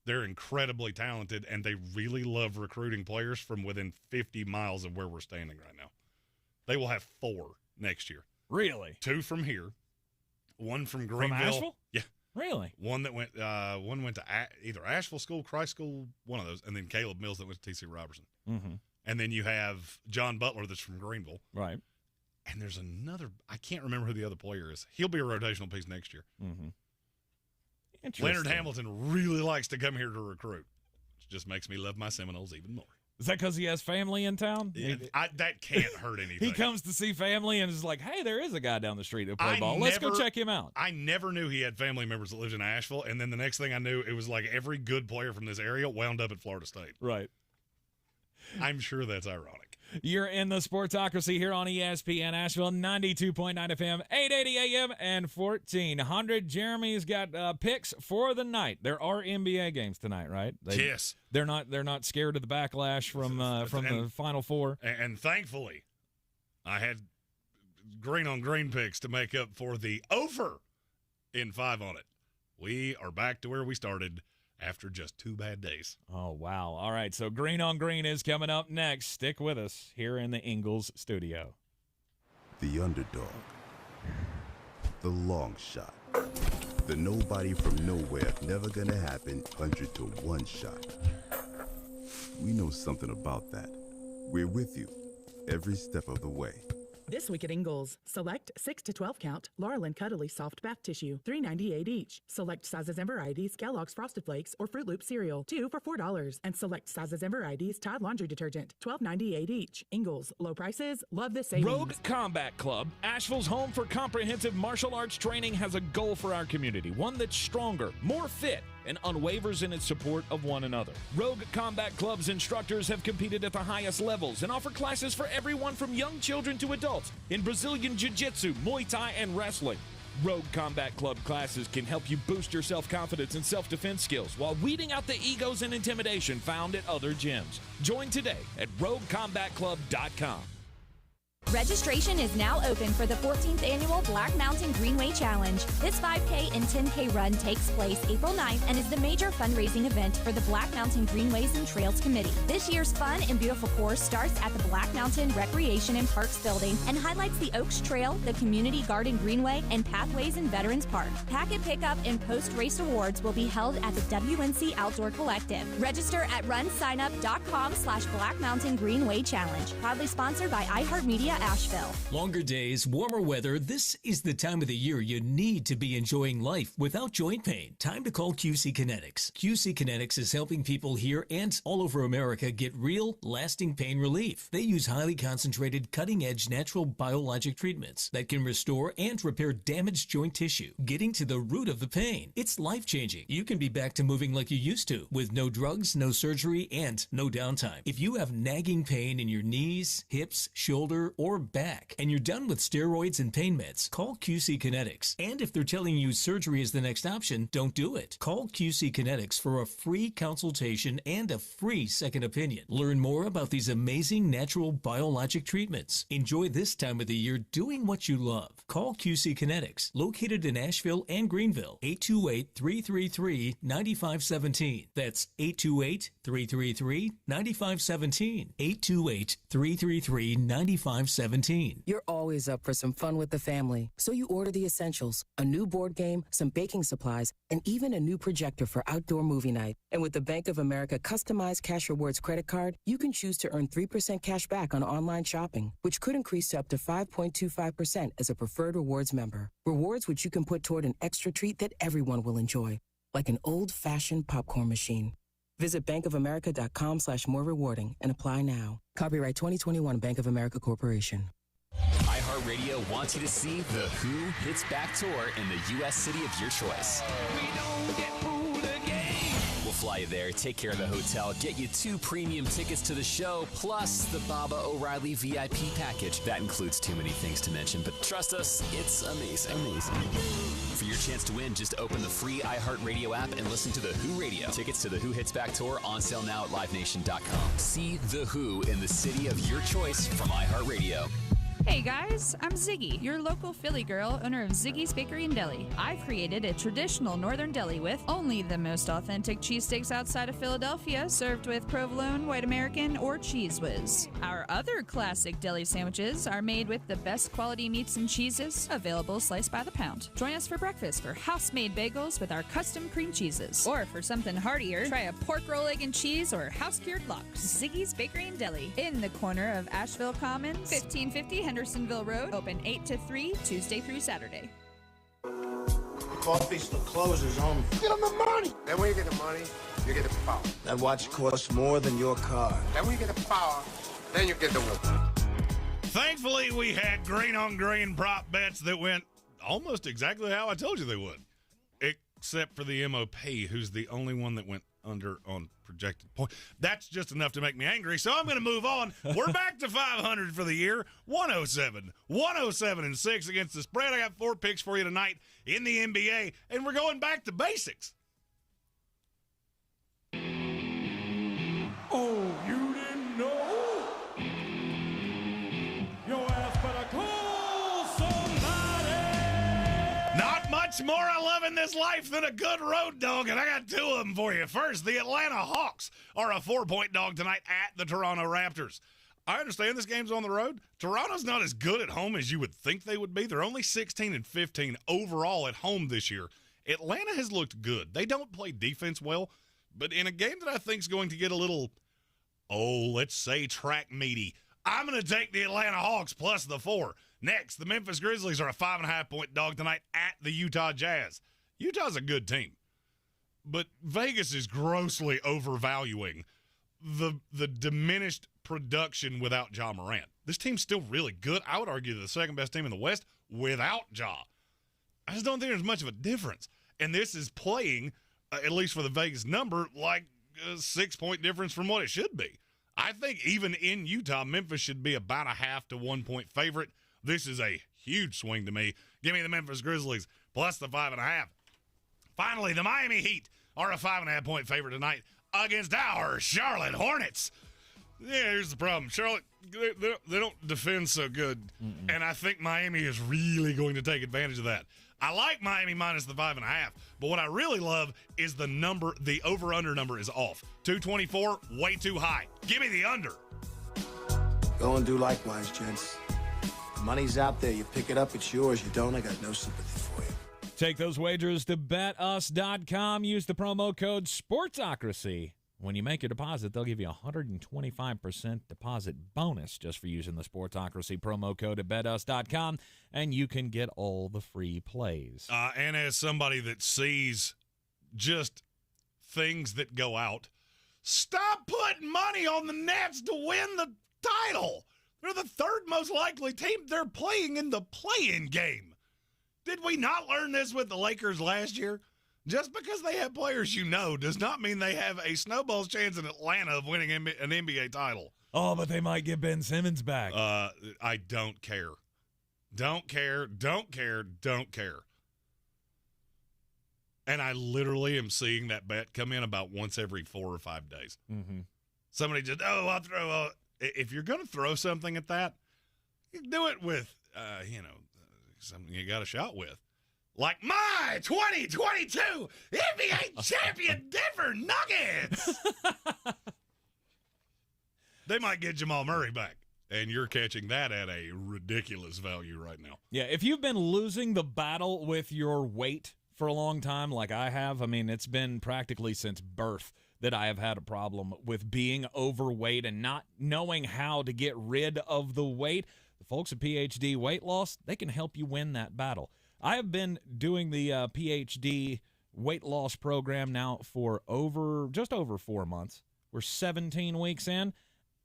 They're incredibly talented, and they really love recruiting players from within 50 miles of where we're standing right now. They will have 4 next year. Really? 2 from here, 1 from Greenville. From Asheville? Yeah. Really? One went to either Asheville School, Christ School, one of those, and then Caleb Mills that went to T.C. Robertson. Mm-hmm. And then you have John Butler that's from Greenville. Right. And there's another, I can't remember who the other player is. He'll be a rotational piece next year. Mm-hmm. Leonard Hamilton really likes to come here to recruit. It just makes me love my Seminoles even more. Is that because he has family in town? That can't hurt anything. He comes to see family and is like, hey, there is a guy down the street who play ball. Let's go check him out. I never knew he had family members that lived in Asheville, and then the next thing I knew, it was like every good player from this area wound up at Florida State. Right. I'm sure that's ironic. You're in the Sportsocracy here on ESPN Asheville, 92.9 FM, 880 AM, and 1400. Jeremy's got picks for the night. There are NBA games tonight, right? Yes. They're not scared of the backlash from the Final Four. And thankfully, I had green on green picks to make up for the over in 5 on it. We are back to where we started after just 2 bad days. Oh, wow. All right, so Green on Green is coming up next. Stick with us here in the Ingles Studio. The underdog. The long shot. The nobody from nowhere, never gonna happen, 100 to 1 shot. We know something about that. We're with you every step of the way. This week at Ingles, select 6 to 12 count Laurel and Cuddly soft bath tissue, $3.98 each. Select sizes and varieties Kellogg's Frosted Flakes or Fruit Loop cereal, 2 for $4. And select sizes and varieties Tide laundry detergent, $12.98 each. Ingles, low prices, love this savings. Rogue Combat Club, Asheville's home for comprehensive martial arts training, has a goal for our community, one that's stronger, more fit, and unwavers in its support of one another. Rogue Combat Club's instructors have competed at the highest levels and offer classes for everyone from young children to adults in Brazilian Jiu-Jitsu, Muay Thai, and wrestling. Rogue Combat Club classes can help you boost your self-confidence and self-defense skills while weeding out the egos and intimidation found at other gyms. Join today at roguecombatclub.com. Registration is now open for the 14th annual Black Mountain Greenway Challenge. This 5K and 10K run takes place April 9th and is the major fundraising event for the Black Mountain Greenways and Trails Committee. This year's fun and beautiful course starts at the Black Mountain Recreation and Parks building and highlights the Oaks Trail, the Community Garden Greenway, and Pathways in Veterans Park. Packet pickup and post-race awards will be held at the WNC Outdoor Collective. Register at runsignup.com/Black Mountain Greenway Challenge. Proudly sponsored by iHeartMedia Asheville. Longer days, warmer weather. This is the time of the year you need to be enjoying life without joint pain. Time to call QC Kinetics. QC Kinetics is helping people here and all over America get real, lasting pain relief. They use highly concentrated, cutting-edge natural biologic treatments that can restore and repair damaged joint tissue, getting to the root of the pain. It's life-changing. You can be back to moving like you used to, with no drugs, no surgery, and no downtime. If you have nagging pain in your knees, hips, shoulder, or back, and you're done with steroids and pain meds, call QC Kinetics. And if they're telling you surgery is the next option, don't do it. Call QC Kinetics for a free consultation and a free second opinion. Learn more about these amazing natural biologic treatments. Enjoy this time of the year doing what you love. Call QC Kinetics, located in Asheville and Greenville, 828-333-9517. That's 828-333-9517. 828-333-9517. You're always up for some fun with the family, so you order the essentials, a new board game, some baking supplies, and even a new projector for outdoor movie night. And with the Bank of America customized Cash Rewards credit card, you can choose to earn 3% cash back on online shopping, which could increase to up to 5.25% as a preferred rewards member. Rewards which you can put toward an extra treat that everyone will enjoy, like an old-fashioned popcorn machine. Visit bankofamerica.com/more rewarding and apply now. Copyright 2021 Bank of America Corporation. iHeartRadio wants you to see the Who Hits Back tour in the U.S. city of your choice. We don't get fooled again. We'll fly you there, take care of the hotel, get you 2 premium tickets to the show, plus the Baba O'Reilly VIP package. That includes too many things to mention, but trust us, it's amazing. For your chance to win, just open the free iHeartRadio app and listen to the Who Radio. Tickets to the Who Hits Back tour on sale now at livenation.com. See the Who in the city of your choice from iHeartRadio. Hey guys, I'm Ziggy, your local Philly girl, owner of Ziggy's Bakery and Deli. I've created a traditional northern deli with only the most authentic cheesesteaks outside of Philadelphia, served with provolone, white American, or Cheese Whiz. Our other classic deli sandwiches are made with the best quality meats and cheeses, available sliced by the pound. Join us for breakfast for house-made bagels with our custom cream cheeses. Or for something heartier, try a pork roll, egg, and cheese or house-cured lox. Ziggy's Bakery and Deli, in the corner of Asheville Commons, 1550 Hendersonville Road, open 8 to 3, Tuesday through Saturday. Coffee still closes on. Get them the money. Then when you get the money, you get the power. That watch costs more than your car. Then when you get the power, then you get the woman. Thankfully, we had green on green prop bets that went almost exactly how I told you they would, except for the MOP, who's the only one that went under on projected point. That's just enough to make me angry, so I'm going to move on. We're back to 500 for the year, 107, 107-6 against the spread. I got 4 picks for you tonight in the NBA, and we're going back to basics. Oh, you didn't know? Your ass better call somebody. Not much more I love in this life than a good road dog, and I got 2 of them for you. First, the Atlanta Hawks are a 4-point dog tonight at the Toronto Raptors. I understand this game's on the road. Toronto's not as good at home as you would think they would be. They're only 16-15 overall at home this year. Atlanta has looked good. They don't play defense well, but in a game that I think is going to get a little, let's say track meaty, I'm going to take the Atlanta Hawks plus the 4. Next, the Memphis Grizzlies are a 5.5-point dog tonight at the Utah Jazz. Utah's a good team, but Vegas is grossly overvaluing the diminished production without Ja Morant. This team's still really good. I would argue they're the second best team in the West without Ja. I just don't think there's much of a difference. And this is playing, at least for the Vegas number, like a 6-point difference from what it should be. I think even in Utah, Memphis should be about a 0.5 to 1 point favorite. This is a huge swing to me. Give me the Memphis Grizzlies plus the 5.5. Finally, the Miami Heat are a 5.5 point favorite tonight against our Charlotte Hornets. Yeah, here's the problem. Charlotte, they don't defend so good, and I think Miami is really going to take advantage of that. I like Miami minus the 5.5, but what I really love is the number. The over-under number is off. 224, way too high. Give me the under. Go and do likewise, gents. The money's out there. You pick it up, it's yours. You don't, I got no sympathy for you. Take those wagers to betus.com. Use the promo code Sportsocracy. When you make your deposit, they'll give you a 125% deposit bonus just for using the Sportsocracy promo code at betus.com, and you can get all the free plays. And as somebody that sees just things that go out, stop putting money on the Nets to win the title. They're the 3rd most likely team. They're playing in the play-in game. Did we not learn this with the Lakers last year? Just because they have players you know does not mean they have a snowball's chance in Atlanta of winning an NBA title. Oh, but they might get Ben Simmons back. I don't care. Don't care. And I literally am seeing that bet come in about once every 4 or 5 days. Mm-hmm. Somebody just, I'll throw. If you're going to throw something at that, you do it with, something you got a shot with. Like my 2022 NBA champion Denver Nuggets. They might get Jamal Murray back, and you're catching that at a ridiculous value right now. Yeah, if you've been losing the battle with your weight for a long time like I have, I mean, it's been practically since birth that I have had a problem with being overweight and not knowing how to get rid of the weight. The folks at PhD Weight Loss, they can help you win that battle. I have been doing the PhD weight loss program now for just over 4 months. We're 17 weeks in,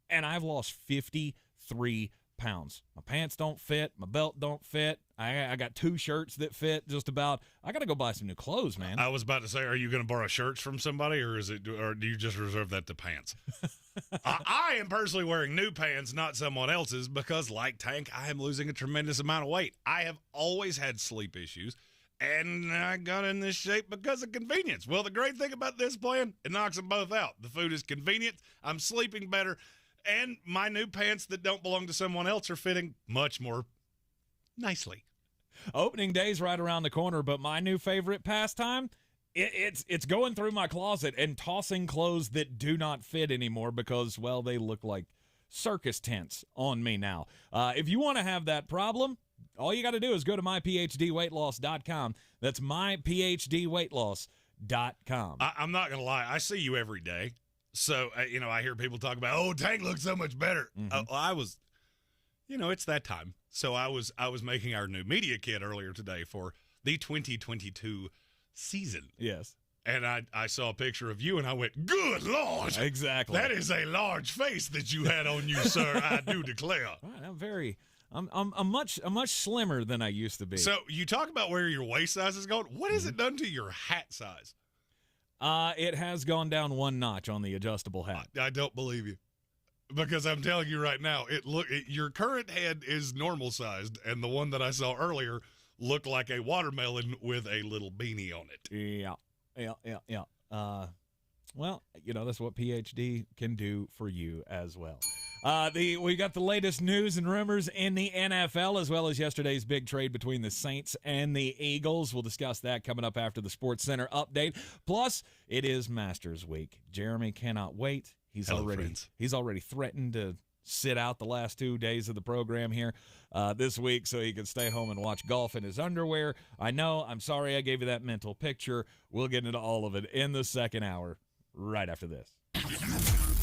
and I've lost 53 pounds. My pants don't fit. My belt don't fit. I got 2 shirts that fit just about. I got to go buy some new clothes, man. I was about to say, are you going to borrow shirts from somebody, or do you just reserve that to pants? I am personally wearing new pants, not someone else's, because like Tank, I am losing a tremendous amount of weight. I have always had sleep issues, and I got in this shape because of convenience. Well, the great thing about this plan, it knocks them both out. The food is convenient. I'm sleeping better. And my new pants that don't belong to someone else are fitting much more nicely. Opening day's right around the corner, but my new favorite pastime, it's going through my closet and tossing clothes that do not fit anymore because, well, they look like circus tents on me now. If you want to have that problem, all you got to do is go to myphdweightloss.com. That's myphdweightloss.com. I'm not going to lie. I see you every day. So, I hear people talk about, oh, Tank looks so much better. I was, it's that time. So I was making our new media kit earlier today for the 2022 season. Yes. And I saw a picture of you, and I went, good Lord. Exactly. That is a large face that you had on you, sir. I do declare. I'm much slimmer than I used to be. So you talk about where your waist size is going. What has it done to your hat size? It has gone down one notch on the adjustable hat. I don't believe you. Because I'm telling you right now, your current head is normal sized, and the one that I saw earlier looked like a watermelon with a little beanie on it. Yeah. Well, that's what PhD can do for you as well. We got the latest news and rumors in the NFL, as well as yesterday's big trade between the Saints and the Eagles. We'll discuss that coming up after the Sports Center update. Plus, it is Masters Week. Jeremy cannot wait. He's already threatened to sit out the last 2 days of the program here this week so he can stay home and watch golf in his underwear. I know. I'm sorry I gave you that mental picture. We'll get into all of it in the second hour right after this.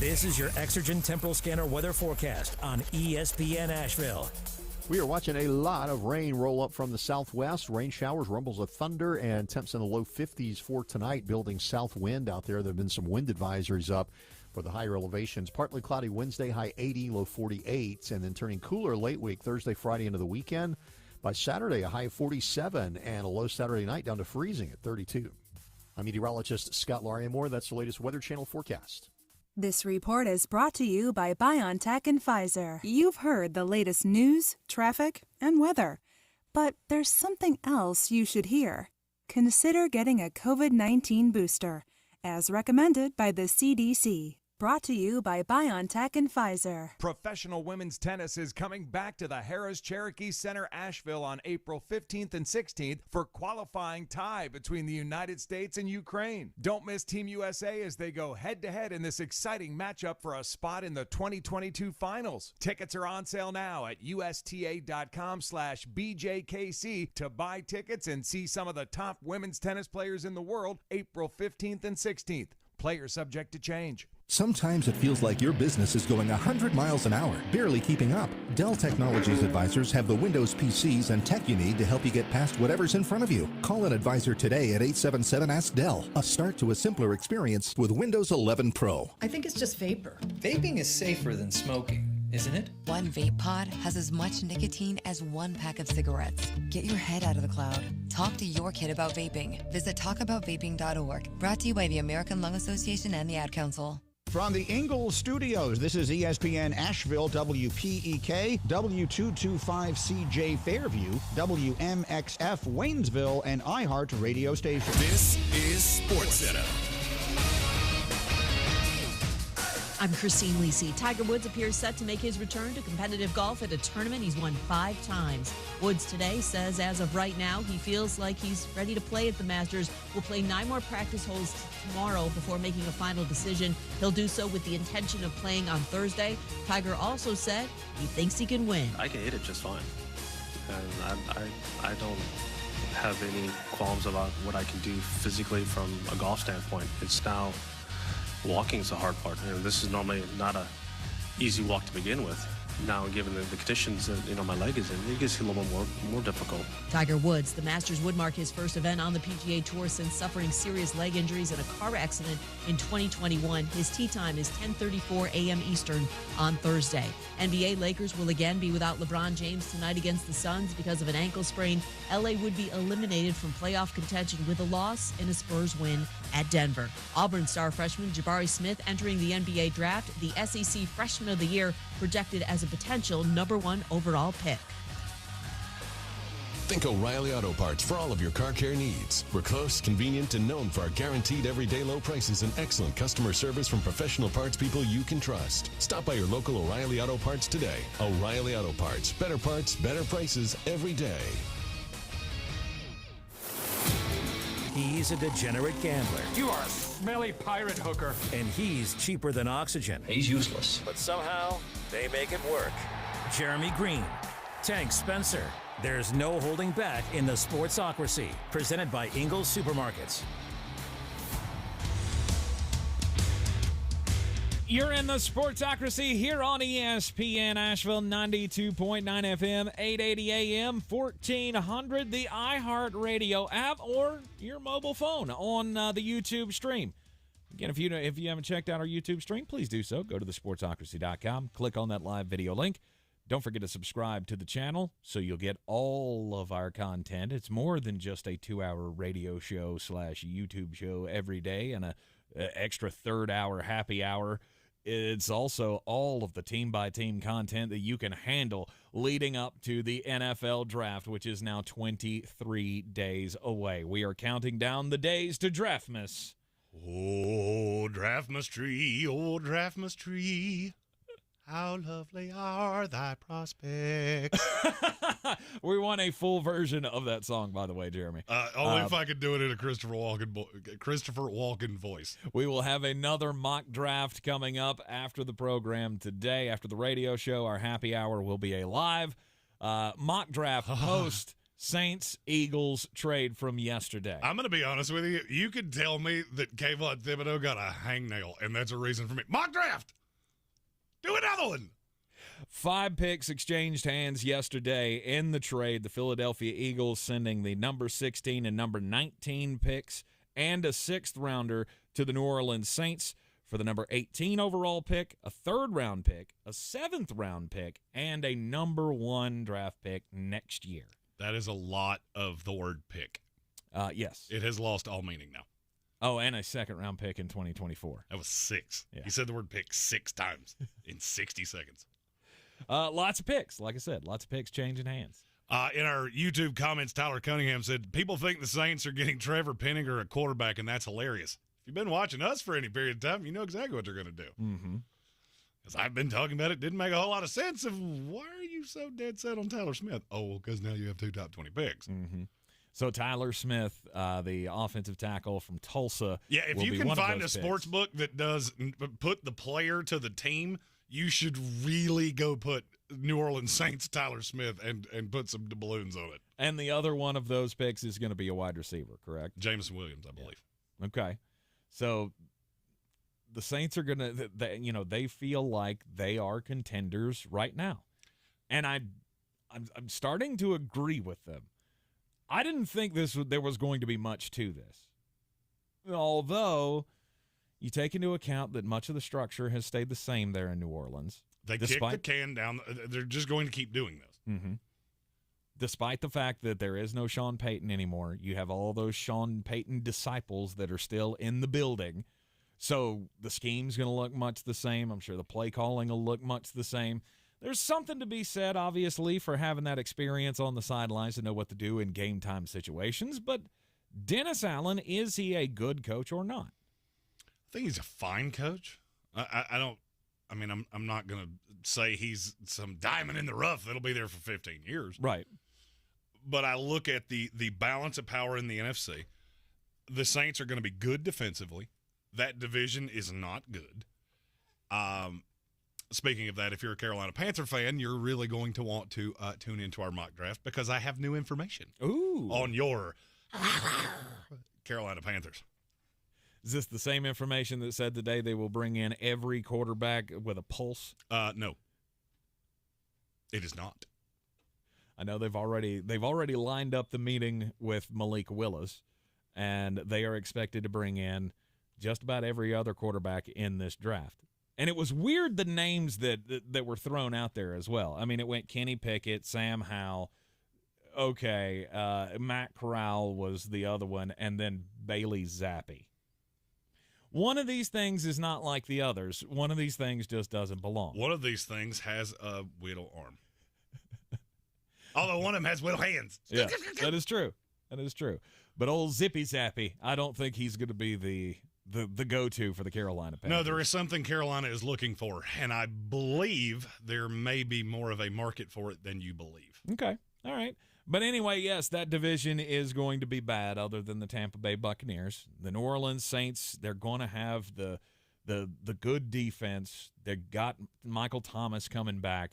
This is your Exergen Temporal Scanner weather forecast on ESPN Asheville. We are watching a lot of rain roll up from the southwest. Rain showers, rumbles of thunder, and temps in the low 50s for tonight, building south wind out there. There have been some wind advisories up for the higher elevations. Partly cloudy Wednesday, high 80, low 48, and then turning cooler late week, Thursday, Friday into the weekend. By Saturday, a high of 47, and a low Saturday night down to freezing at 32. I'm meteorologist Scott Lauriamore. That's the latest Weather Channel forecast. This report is brought to you by BioNTech and Pfizer. You've heard the latest news, traffic, and weather. But there's something else you should hear. Consider getting a COVID-19 booster, as recommended by the CDC. Brought to you by BioNTech and Pfizer. Professional women's tennis is coming back to the Harrah's Cherokee Center, Asheville on April 15th and 16th for qualifying tie between the United States and Ukraine. Don't miss Team USA as they go head-to-head in this exciting matchup for a spot in the 2022 finals. Tickets are on sale now at usta.com/BJKC to buy tickets and see some of the top women's tennis players in the world April 15th and 16th. Players subject to change. Sometimes it feels like your business is going 100 miles an hour, barely keeping up. Dell Technologies advisors have the Windows PCs and tech you need to help you get past whatever's in front of you. Call an advisor today at 877-ASK-DELL. A start to a simpler experience with Windows 11 Pro. I think it's just vapor. Vaping is safer than smoking, isn't it? One vape pod has as much nicotine as one pack of cigarettes. Get your head out of the cloud. Talk to your kid about vaping. Visit talkaboutvaping.org. Brought to you by the American Lung Association and the Ad Council. From the Ingles Studios, this is ESPN Asheville, WPEK, W225CJ Fairview, WMXF Waynesville, and iHeart radio station. This is Sports Center. I'm Christine Lisi. Tiger Woods appears set to make his return to competitive golf at a tournament he's won 5 times. Woods today says as of right now, he feels like he's ready to play at the Masters. Will play 9 more practice holes tomorrow before making a final decision. He'll do so with the intention of playing on Thursday. Tiger also said he thinks he can win. I can hit it just fine. And I don't have any qualms about what I can do physically from a golf standpoint. It's now walking is the hard part. This is normally not a easy walk to begin with. Now, given the conditions that my leg is in, it gets a little bit more difficult. Tiger Woods, the Masters would mark his first event on the PGA Tour since suffering serious leg injuries in a car accident in 2021. His tee time is 10:34 a.m. Eastern on Thursday. NBA Lakers will again be without LeBron James tonight against the Suns because of an ankle sprain. LA would be eliminated from playoff contention with a loss and a Spurs win at Denver. Auburn star freshman Jabari Smith entering the NBA draft, the SEC Freshman of the Year, projected as a potential #1 overall pick. Think O'Reilly Auto Parts for all of your car care needs. We're close, convenient, and known for our guaranteed everyday low prices and excellent customer service from professional parts people you can trust. Stop by your local O'Reilly Auto Parts today. O'Reilly Auto Parts. Better parts, better prices every day. He's a degenerate gambler. You are a smelly pirate hooker. And he's cheaper than oxygen. He's useless. But somehow, they make it work. Jeremy Greene, Tank Spencer. There's no holding back in the Sportsocracy, presented by Ingles Supermarkets. You're in the Sportsocracy here on ESPN Asheville, 92.9 FM, 880 AM, 1400, the iHeartRadio app, or your mobile phone on the YouTube stream. Again, if you haven't checked out our YouTube stream, please do so. Go to thesportsocracy.com, click on that live video link. Don't forget to subscribe to the channel so you'll get all of our content. It's more than just a 2-hour radio show / YouTube show every day and a extra third-hour happy hour. It's also all of the team-by-team content that you can handle leading up to the NFL Draft, which is now 23 days away. We are counting down the days to Draftmas. Oh, Draftmas tree, oh, Draftmas tree. How lovely are thy prospects. We want a full version of that song, by the way, Jeremy. Only if I could do it in a Christopher Walken voice. We will have another mock draft coming up after the program today. After the radio show, our happy hour will be a live mock draft post Saints-Eagles trade from yesterday. I'm going to be honest with you. You could tell me that Kayvon Thibodeau got a hangnail, and that's a reason for me. Mock draft! Do another one. 5 picks exchanged hands yesterday in the trade. The Philadelphia Eagles sending the number 16 and number 19 picks and a 6th rounder to the New Orleans Saints for the number 18 overall pick, a 3rd round pick, a 7th round pick, and a number 1 draft pick next year. That is a lot of the word pick. Yes. It has lost all meaning now. Oh, and a 2nd round pick in 2024. That was 6. Yeah. He said the word pick 6 times in 60 seconds. Lots of picks. Like I said, lots of picks changing hands. In our YouTube comments, Tyler Cunningham said, people think the Saints are getting Trevor Penninger a quarterback, and that's hilarious. If you've been watching us for any period of time, you know exactly what they're going to do. Mm-hmm. Because I've been talking about it. Didn't make a whole lot of sense of why are you so dead set on Tyler Smith? Oh, because now you have 2 top 20 picks. Mm-hmm. So Tyler Smith, the offensive tackle from Tulsa. Yeah, if you can find a sports book that does put the player to the team, you should really go put New Orleans Saints Tyler Smith and put some balloons on it. And the other one of those picks is going to be a wide receiver, correct? Jameson Williams, I believe. Yeah. Okay. So the Saints are going to, they feel like they are contenders right now. And I'm starting to agree with them. I didn't think there was going to be much to this. Although, you take into account that much of the structure has stayed the same there in New Orleans. They kick the can down. They're just going to keep doing this. Mm-hmm. Despite the fact that there is no Sean Payton anymore, you have all those Sean Payton disciples that are still in the building. So the scheme's going to look much the same. I'm sure the play calling will look much the same. There's something to be said, obviously, for having that experience on the sidelines to know what to do in game-time situations. But Dennis Allen, is he a good coach or not? I think he's a fine coach. I'm not going to say he's some diamond in the rough that'll be there for 15 years. Right. But I look at the balance of power in the NFC. The Saints are going to be good defensively. That division is not good. Speaking of that, if you're a Carolina Panther fan, you're really going to want to tune into our mock draft because I have new information on your Carolina Panthers. Is this the same information that said today they will bring in every quarterback with a pulse? No. It is not. I know they've already lined up the meeting with Malik Willis, and they are expected to bring in just about every other quarterback in this draft. And it was weird the names that were thrown out there as well. I mean, it went Kenny Pickett, Sam Howell, Matt Corral was the other one, and then Bailey Zappi. One of these things is not like the others. One of these things just doesn't belong. One of these things has a whittle arm. Although one of them has little hands. Yeah, that is true. That is true. But old Zippy Zappy, I don't think he's going to be the go-to for the Carolina Panthers. No, there is something Carolina is looking for, and I believe there may be more of a market for it than you believe. Okay. All right. But anyway, yes, that division is going to be bad other than the Tampa Bay Buccaneers. The New Orleans Saints, they're going to have the good defense. They got Michael Thomas coming back.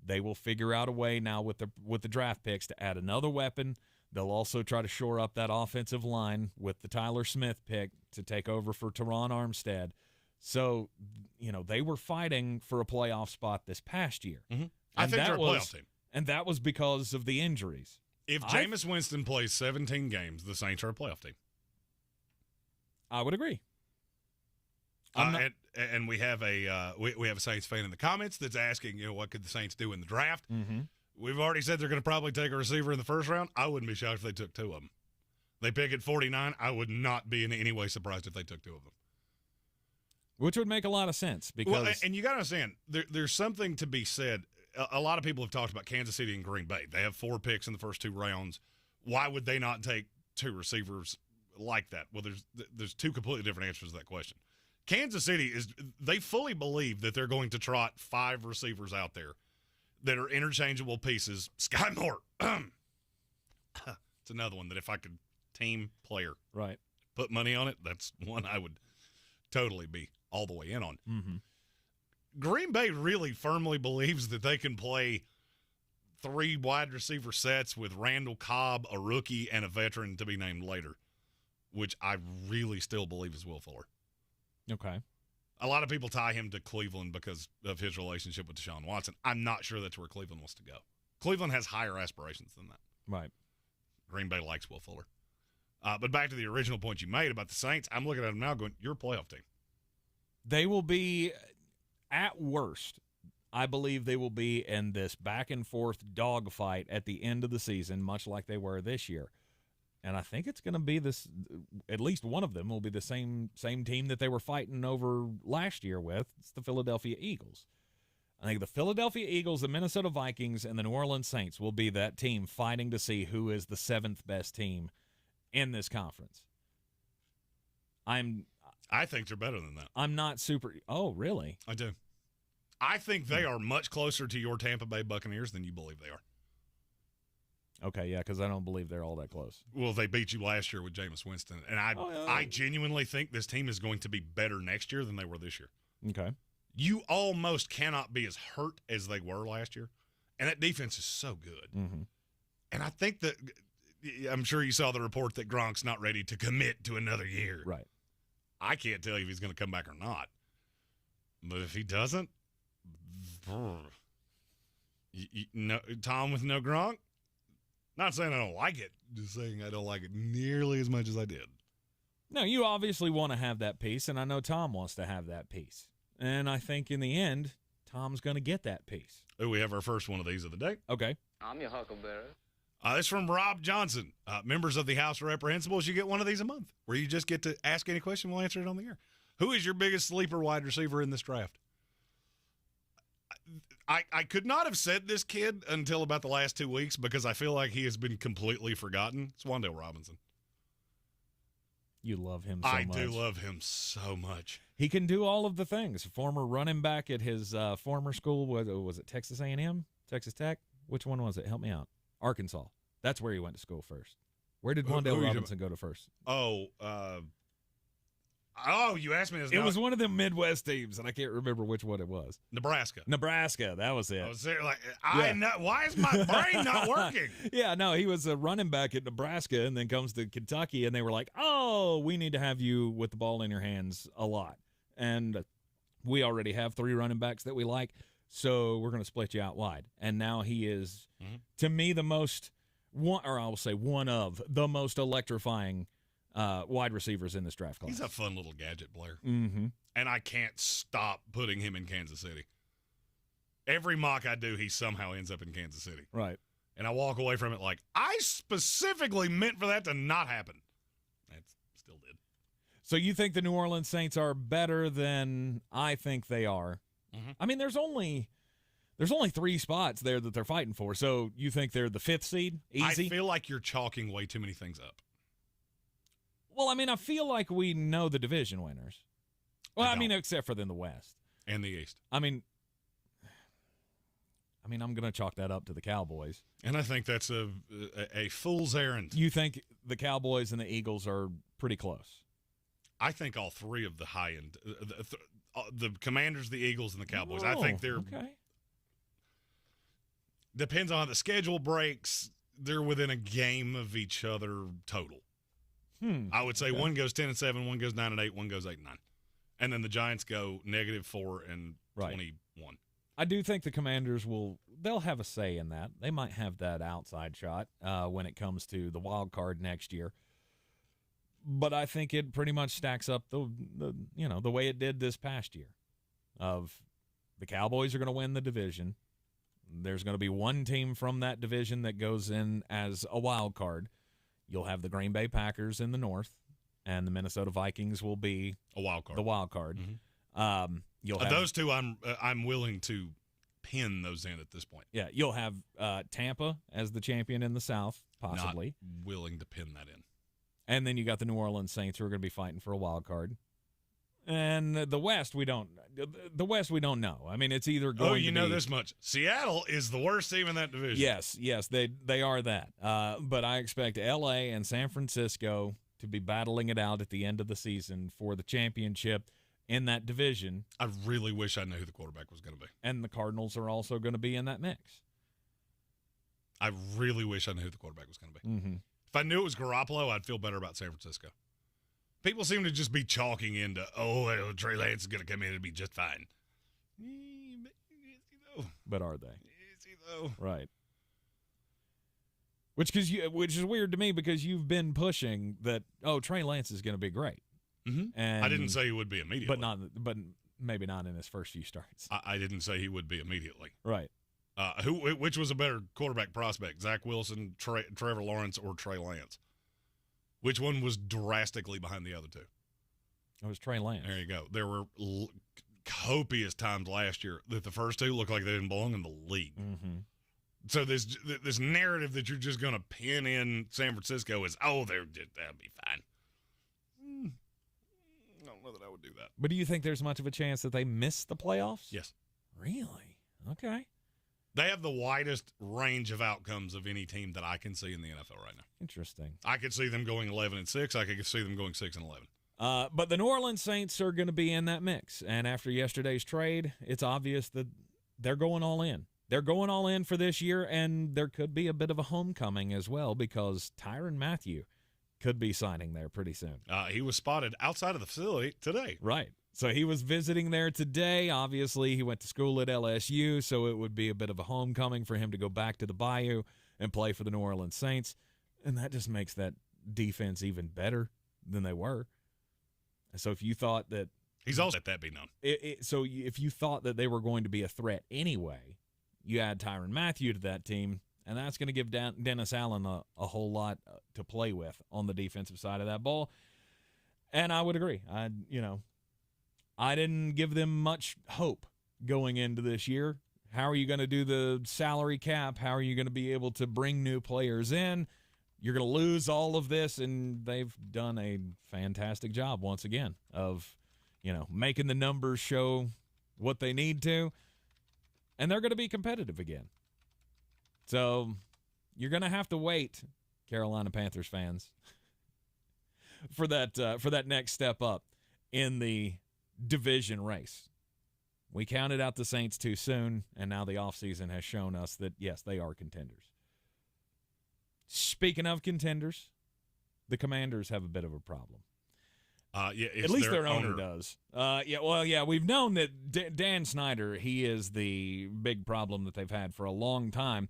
They will figure out a way now with the draft picks to add another weapon. They'll also try to shore up that offensive line with the Tyler Smith pick to take over for Teron Armstead. So, they were fighting for a playoff spot this past year. Mm-hmm. I think they're a playoff team. And that was because of the injuries. If Jameis Winston plays 17 games, the Saints are a playoff team. I would agree. And we have a Saints fan in the comments that's asking, what could the Saints do in the draft? Mm-hmm. We've already said they're going to probably take a receiver in the first round. I wouldn't be shocked if they took two of them. They pick at 49. I would not be in any way surprised if they took two of them. Which would make a lot of sense. Because and you got to understand, there's something to be said. A lot of people have talked about Kansas City and Green Bay. They have 4 picks in the first 2 rounds. Why would they not take 2 receivers like that? Well, there's 2 completely different answers to that question. Kansas City they fully believe that they're going to trot 5 receivers out there that are interchangeable pieces. Sky Moore. It's another one that if I could team player, right, put money on it, that's one I would totally be all the way in on. Mm-hmm. Green Bay really firmly believes that they can play 3 wide receiver sets with Randall Cobb, a rookie, and a veteran to be named later, which I really still believe is Will Fuller. Okay. A lot of people tie him to Cleveland because of his relationship with Deshaun Watson. I'm not sure that's where Cleveland wants to go. Cleveland has higher aspirations than that. Right. Green Bay likes Will Fuller. But back to the original point you made about the Saints, I'm looking at them now going, you're a playoff team. They will be, at worst, I believe they will be in this back-and-forth dogfight at the end of the season, much like they were this year. And I think it's going to be this, at least one of them will be the same team that they were fighting over last year with. It's the Philadelphia Eagles. I think the Philadelphia Eagles, the Minnesota Vikings, and the New Orleans Saints will be that team fighting to see who is the 7th best team in this conference. I think they're better than that. I'm not super – oh, really? I do. I think they are much closer to your Tampa Bay Buccaneers than you believe they are. Okay, yeah, because I don't believe they're all that close. Well, they beat you last year with Jameis Winston, and I genuinely think this team is going to be better next year than they were this year. Okay. You almost cannot be as hurt as they were last year, and that defense is so good. Mm-hmm. And I think that I'm sure you saw the report that Gronk's not ready to commit to another year. Right. I can't tell you if he's going to come back or not. But if he doesn't, Tom with no Gronk, not saying I don't like it, just saying I don't like it nearly as much as I did. No, you obviously want to have that piece, and I know Tom wants to have that piece. And I think in the end, Tom's going to get that piece. Oh, we have our first one of these of the day. Okay. I'm your huckleberry. This is from Rob Johnson. Members of the House of Reprehensibles, you get one of these a month, where you just get to ask any question, we'll answer it on the air. Who is your biggest sleeper wide receiver in this draft? I could not have said this kid until about the last 2 weeks because I feel like he has been completely forgotten. It's Wan'Dale Robinson. You love him so much. I do love him so much. He can do all of the things. Former running back at his former school, was it Texas A&M? Texas Tech? Which one was it? Help me out. Arkansas. That's where he went to school first. Where did Wan'Dale Robinson go to first? You asked me this. It was one of them Midwest teams, and I can't remember which one it was. Nebraska. That was it. I was there why is my brain not working? Yeah, no, he was a running back at Nebraska and then comes to Kentucky, and they were like, oh, we need to have you with the ball in your hands a lot. And we already have 3 running backs that we like, so we're going to split you out wide. And now he is, to me, one of the most electrifying wide receivers in this draft class. He's a fun little gadget player. Mm-hmm. And I can't stop putting him in Kansas City. Every mock I do, he somehow ends up in Kansas City. Right. And I walk away from it like, I specifically meant for that to not happen. That still did. So you think the New Orleans Saints are better than I think they are? Mm-hmm. I mean, there's only There's only 3 spots there that they're fighting for. So you think they're the 5th seed? Easy? I feel like you're chalking way too many things up. Well, I mean, I feel like we know the division winners. Well, I mean, except for in the West. And the East. I mean, I'm going to chalk that up to the Cowboys. And I think that's a fool's errand. You think the Cowboys and the Eagles are pretty close? I think all 3 of the high end, the Commanders, the Eagles, and the Cowboys. I think they're okay. Depends on how the schedule breaks. They're within a game of each other total. I would say one goes 10-7, one goes 9-8, one goes 8-9, and then the Giants go -4 and 21. I do think the Commanders they'll have a say in that. They might have that outside shot when it comes to the wild card next year. But I think it pretty much stacks up the way it did this past year. Of the Cowboys are going to win the division. There's going to be one team from that division that goes in as a wild card. You'll have the Green Bay Packers in the North, and the Minnesota Vikings will be a wild card. The wild card. Mm-hmm. You'll have those two. I'm willing to pin those in at this point. Yeah, you'll have Tampa as the champion in the South, possibly. Not willing to pin that in. And then you got the New Orleans Saints who are going to be fighting for a wild card. And the West, we don't know. I mean, it's either going to know this much. Seattle is the worst team in that division. Yes, they are that. But I expect L.A. and San Francisco to be battling it out at the end of the season for the championship in that division. I really wish I knew who the quarterback was going to be. And the Cardinals are also going to be in that mix. I really wish I knew who the quarterback was going to be. Mm-hmm. If I knew it was Garoppolo, I'd feel better about San Francisco. People seem to just be chalking into, Trey Lance is going to come in and be just fine. But are they? Is he, though? Right. Which is weird to me because you've been pushing that, Trey Lance is going to be great. Mm-hmm. And I didn't say he would be immediately. But maybe not in his first few starts. I didn't say he would be immediately. Right. Which was a better quarterback prospect, Zach Wilson, Trevor Lawrence, or Trey Lance? Which one was drastically behind the other two? It was Trey Lance. There you go. There were copious times last year that the first two looked like they didn't belong in the league. Mm-hmm. So this narrative that you're just going to pin in San Francisco is, that'll be fine. I don't know that I would do that. But do you think there's much of a chance that they miss the playoffs? Yes. Really? Okay. They have the widest range of outcomes of any team that I can see in the NFL right now. Interesting. I could see them going 11-6. I could see them going 6-11. But the New Orleans Saints are going to be in that mix. And after yesterday's trade, it's obvious that they're going all in. They're going all in for this year, and there could be a bit of a homecoming as well because Tyrann Mathieu could be signing there pretty soon. He was spotted outside of the facility today. Right. So he was visiting there today. Obviously, he went to school at LSU, so it would be a bit of a homecoming for him to go back to the Bayou and play for the New Orleans Saints. And that just makes that defense even better than they were. So if you thought that... He's also let that be known. So if you thought that they were going to be a threat anyway, you add Tyrann Mathieu to that team, and that's going to give Dennis Allen a whole lot to play with on the defensive side of that ball. And I would agree. I didn't give them much hope going into this year. How are you going to do the salary cap? How are you going to be able to bring new players in? You're going to lose all of this, and they've done a fantastic job once again of, making the numbers show what they need to, and they're going to be competitive again. So you're going to have to wait, Carolina Panthers fans, for that next step up in the division race. We counted out the Saints too soon, and now the offseason has shown us that, yes, they are contenders. Speaking of contenders, the Commanders have a bit of a problem. At least their owner does. We've known that Dan Snyder, he is the big problem that they've had for a long time.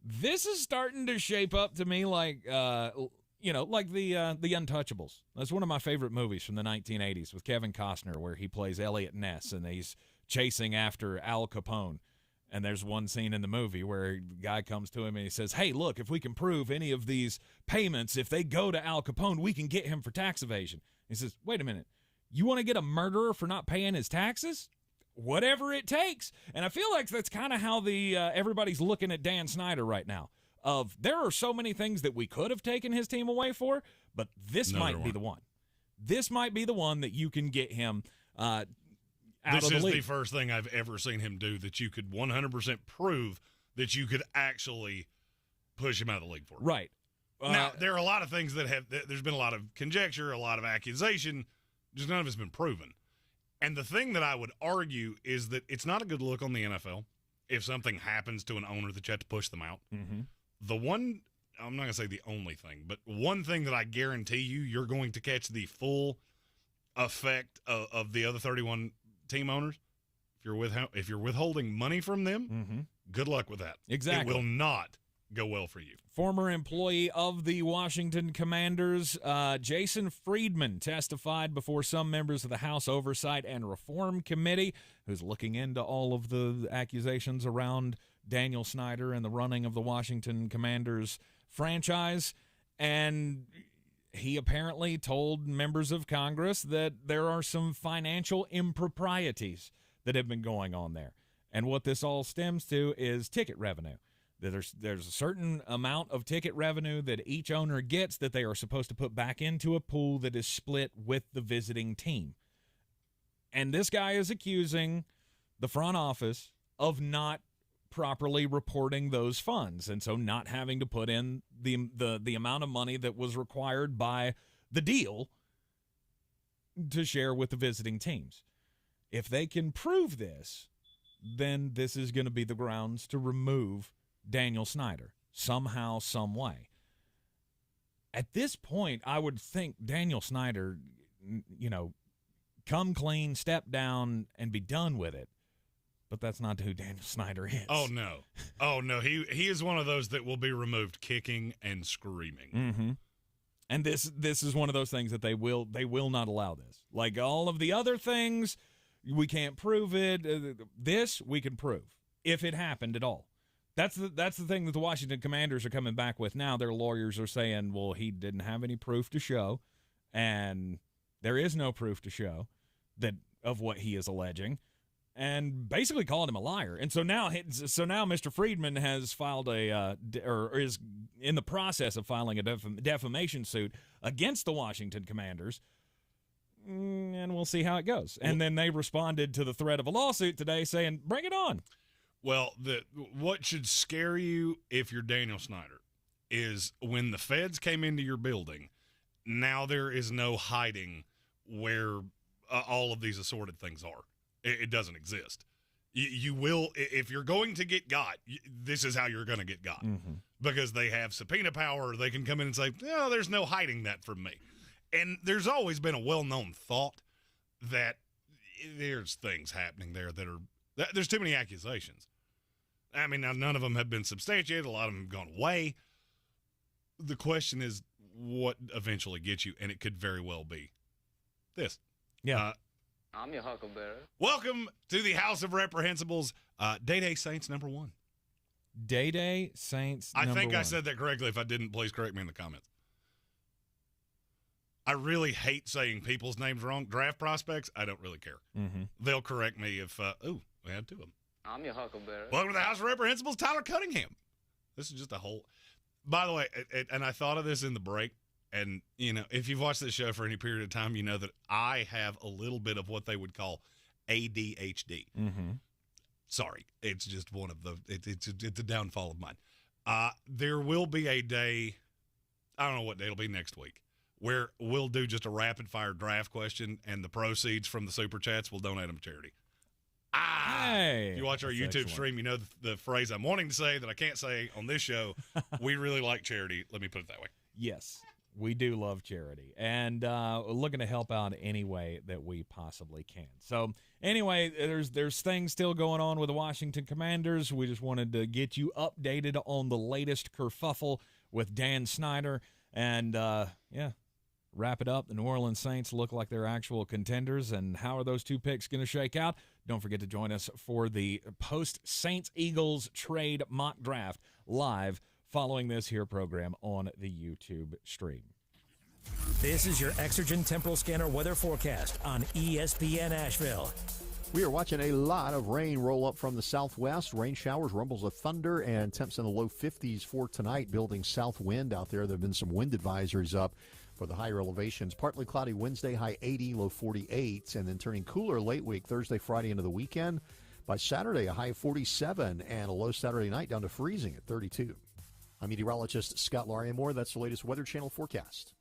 This is starting to shape up to me like the Untouchables. That's one of my favorite movies from the 1980s with Kevin Costner, where he plays Elliot Ness and he's chasing after Al Capone. And there's one scene in the movie where the guy comes to him and he says, "Hey, look, if we can prove any of these payments, if they go to Al Capone, we can get him for tax evasion." He says, "Wait a minute. You want to get a murderer for not paying his taxes? whatever it takes. And I feel like that's kind of how the everybody's looking at Dan Snyder right now. Of there are so many things that we could have taken his team away for, but this might be the one. This might be the one that you can get him out of the league. This is the first thing I've ever seen him do that you could 100% prove that you could actually push him out of the league for. Right. Now, there are a lot of things there's been a lot of conjecture, a lot of accusation, just none of it's been proven. And the thing that I would argue is that it's not a good look on the NFL if something happens to an owner that you have to push them out. Mm-hmm. The one, I'm not going to say the only thing, but one thing that I guarantee you're going to catch the full effect of the other 31 team owners. If you're withholding money from them, good luck with that. Exactly. It will not go well for you. Former employee of the Washington Commanders, Jason Friedman, testified before some members of the House Oversight and Reform Committee, who's looking into all of the accusations around Daniel Snyder and the running of the Washington Commanders franchise. And he apparently told members of Congress that there are some financial improprieties that have been going on there. And what this all stems to is ticket revenue. There's a certain amount of ticket revenue that each owner gets that they are supposed to put back into a pool that is split with the visiting team. And this guy is accusing the front office of not properly reporting those funds, and so not having to put in the amount of money that was required by the deal to share with the visiting teams. If they can prove this, then this is going to be the grounds to remove Daniel Snyder somehow, some way. At this point, I would think Daniel Snyder, come clean, step down, and be done with it. But that's not who Daniel Snyder is. Oh, no. He is one of those that will be removed kicking and screaming. Mm-hmm. And this is one of those things that they will not allow this. Like all of the other things, we can't prove it. This we can prove if it happened at all. That's the thing that the Washington Commanders are coming back with now. Their lawyers are saying, well, he didn't have any proof to show, and there is no proof to show that of what he is alleging, and basically called him a liar. And so now Mr. Friedman has filed or is in the process of filing a defamation suit against the Washington Commanders, and we'll see how it goes. And then they responded to the threat of a lawsuit today saying, bring it on. Well, what should scare you if you're Daniel Snyder is when the feds came into your building, now there is no hiding where all of these assorted things are. It doesn't exist. You will, if you're going to get got, this is how you're going to get got. Mm-hmm. Because they have subpoena power. They can come in and say, no, there's no hiding that from me. And there's always been a well-known thought that there's things happening there there's too many accusations. I mean, now none of them have been substantiated. A lot of them have gone away. The question is what eventually gets you, and it could very well be this. Yeah. I'm your huckleberry. Welcome to the House of Reprehensibles, Day Saints number 1. Day Saints I number think 1. I said that correctly. If I didn't, please correct me in the comments. I really hate saying people's names wrong. Draft prospects, I don't really care. Mm-hmm. They'll correct me if, we had 2 of them. I'm your huckleberry. Welcome to the House of Reprehensibles, Tyler Cunningham. This is just a whole... By the way, and I thought of this in the break, and, if you've watched this show for any period of time, you know that I have a little bit of what they would call ADHD. Mm-hmm. Sorry, it's just one of the... It's a downfall of mine. There will be a day, I don't know what day it'll be next week, where we'll do just a rapid-fire draft question, and the proceeds from the Super Chats, we'll donate them to charity. Hey, if you watch our YouTube excellent. stream, you know the phrase I'm wanting to say that I can't say on this show. We really like charity. Let me put it that way. Yes, we do love charity, and looking to help out any way that we possibly can. So anyway, there's things still going on with the Washington Commanders. We just wanted to get you updated on the latest kerfuffle with Dan Snyder, and wrap it up. The New Orleans Saints look like they're actual contenders, and how are those 2 picks going to shake out? Don't forget to join us for the post-Saints-Eagles trade mock draft live following this here program on the YouTube stream. This is your Exergen Temporal Scanner weather forecast on ESPN Asheville. We are watching a lot of rain roll up from the southwest. Rain showers, rumbles of thunder, and temps in the low 50s for tonight, building south wind out there. There have been some wind advisories up for the higher elevations. Partly cloudy Wednesday, high 80, low 48, and then turning cooler late week, Thursday, Friday into the weekend. By Saturday, a high of 47 and a low Saturday night down to freezing at 32. I'm meteorologist Scott Lariamore. That's the latest Weather Channel forecast.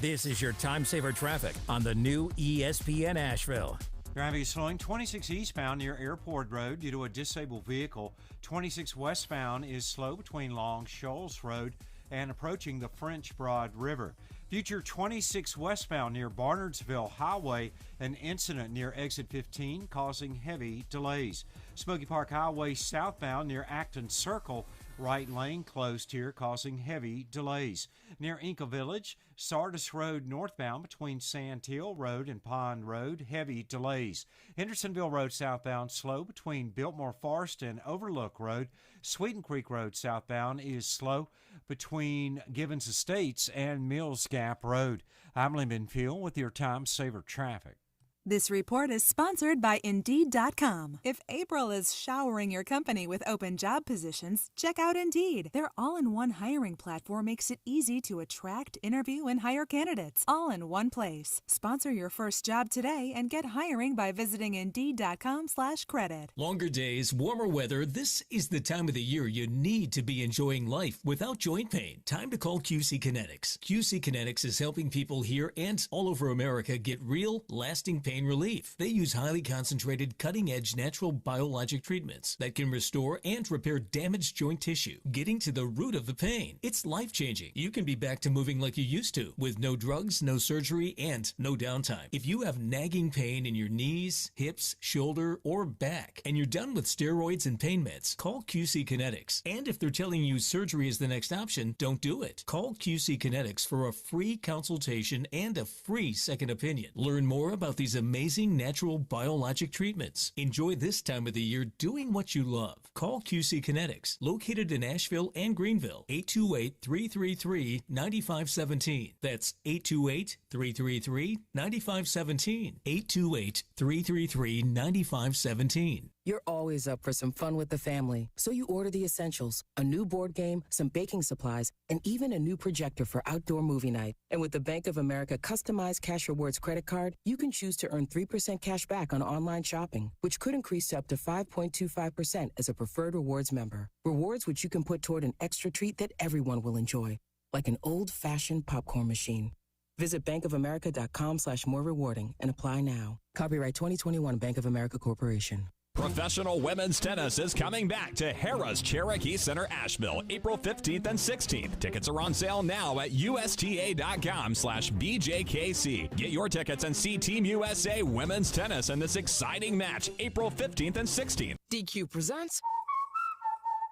This is your time saver traffic on the new ESPN Asheville. Traffic is slowing 26 eastbound near Airport Road due to a disabled vehicle. 26 westbound is slow between Long Shoals Road and approaching the French Broad River. Future 26 westbound near Barnardsville Highway, an incident near exit 15 causing heavy delays. Smoky Park Highway southbound near Acton Circle, right lane closed here causing heavy delays. Near Inca Village, Sardis Road northbound between Sand Hill Road and Pond Road, heavy delays. Hendersonville Road southbound slow between Biltmore Forest and Overlook Road. Sweeten Creek Road southbound is slow between Givens Estates and Mills Gap Road. I'm Lee Benfield with your Time Saver Traffic. This report is sponsored by Indeed.com. If April is showering your company with open job positions, check out Indeed. Their all-in-one hiring platform makes it easy to attract, interview, and hire candidates, all in one place. Sponsor your first job today and get hiring by visiting Indeed.com/credit. Longer days, warmer weather. This is the time of the year you need to be enjoying life without joint pain. Time to call QC Kinetics. QC Kinetics is helping people here and all over America get real, lasting pain relief. They use highly concentrated, cutting-edge natural biologic treatments that can restore and repair damaged joint tissue, getting to the root of the pain. It's life-changing. You can be back to moving like you used to, with no drugs, no surgery, and no downtime. If you have nagging pain in your knees, hips, shoulder, or back, and you're done with steroids and pain meds, call QC Kinetics. And if they're telling you surgery is the next option, don't do it. Call QC Kinetics for a free consultation and a free second opinion. Learn more about these amazing natural biologic treatments. Enjoy this time of the year doing what you love. Call QC Kinetics, located in Asheville and Greenville, 828-333-9517. That's 828-333-9517. 828-333-9517. You're always up for some fun with the family, so you order the essentials, a new board game, some baking supplies, and even a new projector for outdoor movie night. And with the Bank of America customized Cash Rewards credit card, you can choose to earn 3% cash back on online shopping, which could increase to up to 5.25% as a preferred rewards member. Rewards which you can put toward an extra treat that everyone will enjoy, like an old-fashioned popcorn machine. Visit bankofamerica.com/more rewarding and apply now. Copyright 2021 Bank of America Corporation. Professional women's tennis is coming back to Harrah's Cherokee Center, Asheville, April 15th and 16th. Tickets are on sale now at USTA.com/BJKC. Get your tickets and see Team USA women's tennis in this exciting match, April 15th and 16th. DQ presents.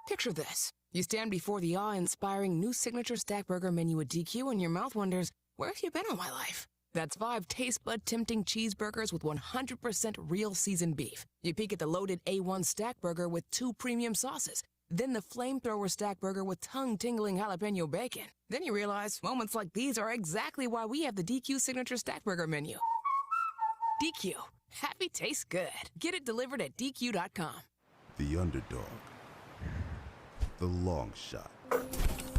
Picture this. You stand before the awe-inspiring new signature stack burger menu at DQ and your mouth wonders, where have you been all my life? That's 5 taste bud tempting cheeseburgers with 100% real seasoned beef. You peek at the loaded A1 stack burger with 2 premium sauces. Then the flamethrower stack burger with tongue-tingling jalapeno bacon. Then you realize moments like these are exactly why we have the DQ signature stack burger menu. DQ. Happy tastes good. Get it delivered at DQ.com. The underdog. The long shot.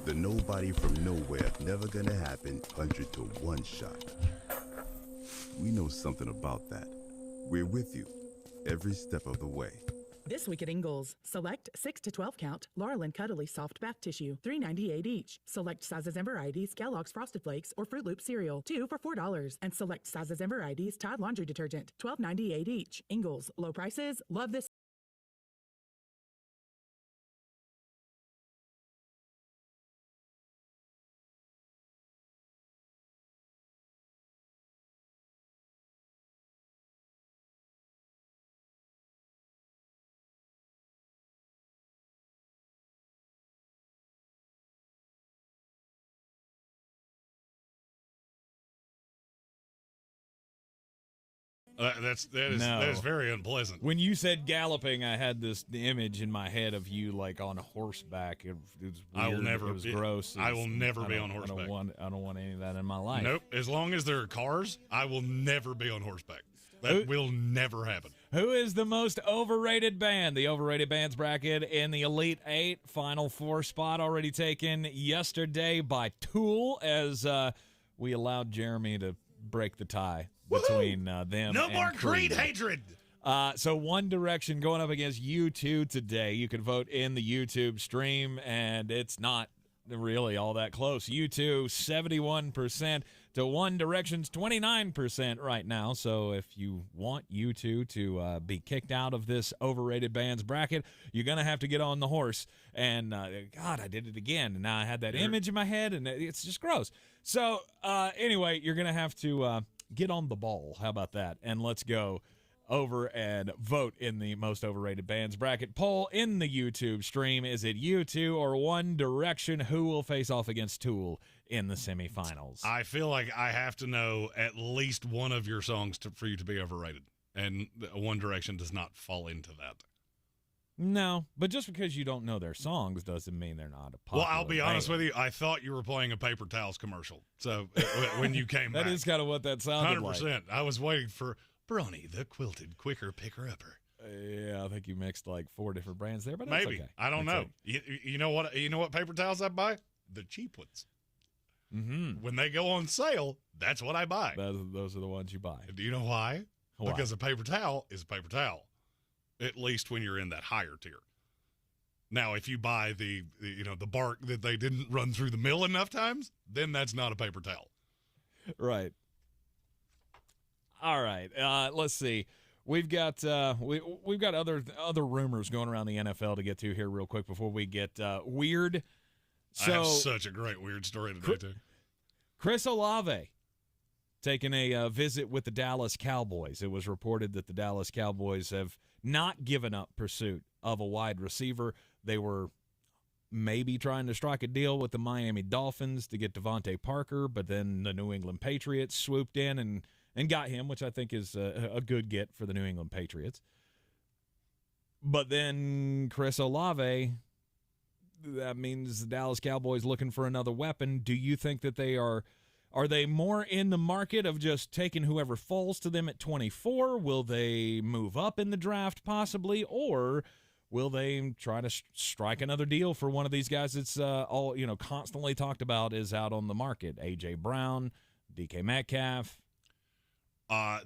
The nobody from nowhere, never gonna happen, 100 to 1 shot. We know something about that. We're with you every step of the way. This week at Ingles, select 6 to 12 count Laurel and Cuddly soft bath tissue, $3.98 each. Select sizes and varieties Kellogg's Frosted Flakes or Fruit Loop cereal, 2 for $4. And select sizes and varieties Tide laundry detergent, $12.98 each. Ingles, low prices, love this. That is very unpleasant. When you said galloping, I had the image in my head of you like on horseback. It was weird. I will never. It was gross. I will never be on horseback. I don't want any of that in my life. Nope. As long as there are cars, I will never be on horseback. That will never happen. Who is the most overrated band? The overrated bands bracket in the Elite Eight. Final four spot already taken yesterday by Tool as we allowed Jeremy to break the tie between them No and more Creed Creed hatred. So One Direction going up against U2 today. You can vote in the YouTube stream, and it's not really all that close. U2, 71% to One Direction's 29% right now. So if you want U2 to be kicked out of this overrated bands bracket, you're going to have to get on the horse. And, God, I did it again. And now I had that image in my head, and it's just gross. So, anyway, you're going to have to get on the ball. How about that? And let's go over and vote in the most overrated bands bracket poll in the YouTube stream. Is it U2 or One Direction? Who will face off against Tool in the semifinals? I feel like I have to know at least one of your songs for you to be overrated, and One Direction does not fall into that. No, but just because you don't know their songs doesn't mean they're not a popular Well, I'll be honest band. with you. I thought you were playing a paper towels commercial. So when you came That back. is kind of what that sounded 100%. like. I was waiting for Brawny, the quilted quicker picker-upper. Yeah, I think you mixed like 4 different brands there, but Maybe. that's okay. I don't know. You know what? You know what paper towels I buy? The cheap ones. Mm-hmm. When they go on sale, that's what I buy. Those are the ones you buy. Do you know why? Why? Because a paper towel is a paper towel, at least when you're in that higher tier. Now, if you buy the bark that they didn't run through the mill enough times, then that's not a paper towel. Right. All right. Let's see. We've got we've got other rumors going around the NFL to get to here real quick before we get weird. So I have such a great weird story today, too. Chris Olave taking a visit with the Dallas Cowboys. It was reported that the Dallas Cowboys have not given up pursuit of a wide receiver. They were maybe trying to strike a deal with the Miami Dolphins to get Devontae Parker, but then the New England Patriots swooped in and got him, which I think is a good get for the New England Patriots. But then Chris Olave, that means the Dallas Cowboys looking for another weapon. Do you think that they are they more in the market of just taking whoever falls to them at 24? Will they move up in the draft possibly, or will they try to strike another deal for one of these guys that's constantly talked about is out on the market? A.J. Brown, DK Metcalf.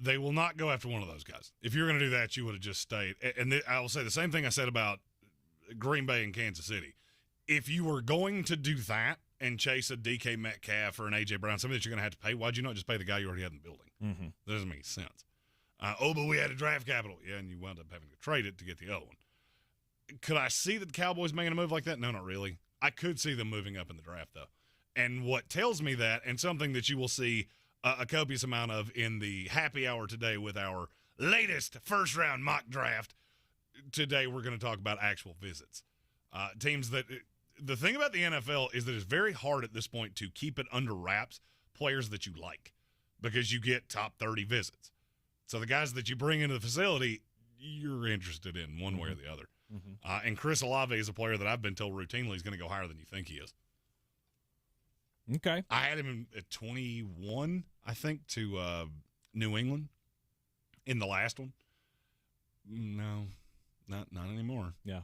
They will not go after one of those guys. If you're going to do that, you would have just stayed. And I will say the same thing I said about Green Bay and Kansas City. If you were going to do that and chase a DK Metcalf or an A.J. Brown, something that you're going to have to pay, why'd you not just pay the guy you already had in the building? Mm-hmm. That doesn't make sense. But we had a draft capital. Yeah, and you wound up having to trade it to get the other one. Could I see the Cowboys making a move like that? No, not really. I could see them moving up in the draft, though. And what tells me that, and something that you will see a copious amount of in the happy hour today with our latest first-round mock draft, today we're going to talk about actual visits. Teams that the thing about the NFL is that it's very hard at this point to keep it under wraps players that you like because you get top 30 visits. So the guys that you bring into the facility, you're interested in one way or the other. Mm-hmm. And Chris Olave is a player that I've been told routinely is going to go higher than you think he is. Okay. I had him at 21, I think, to New England in the last one. No, not anymore. Yeah.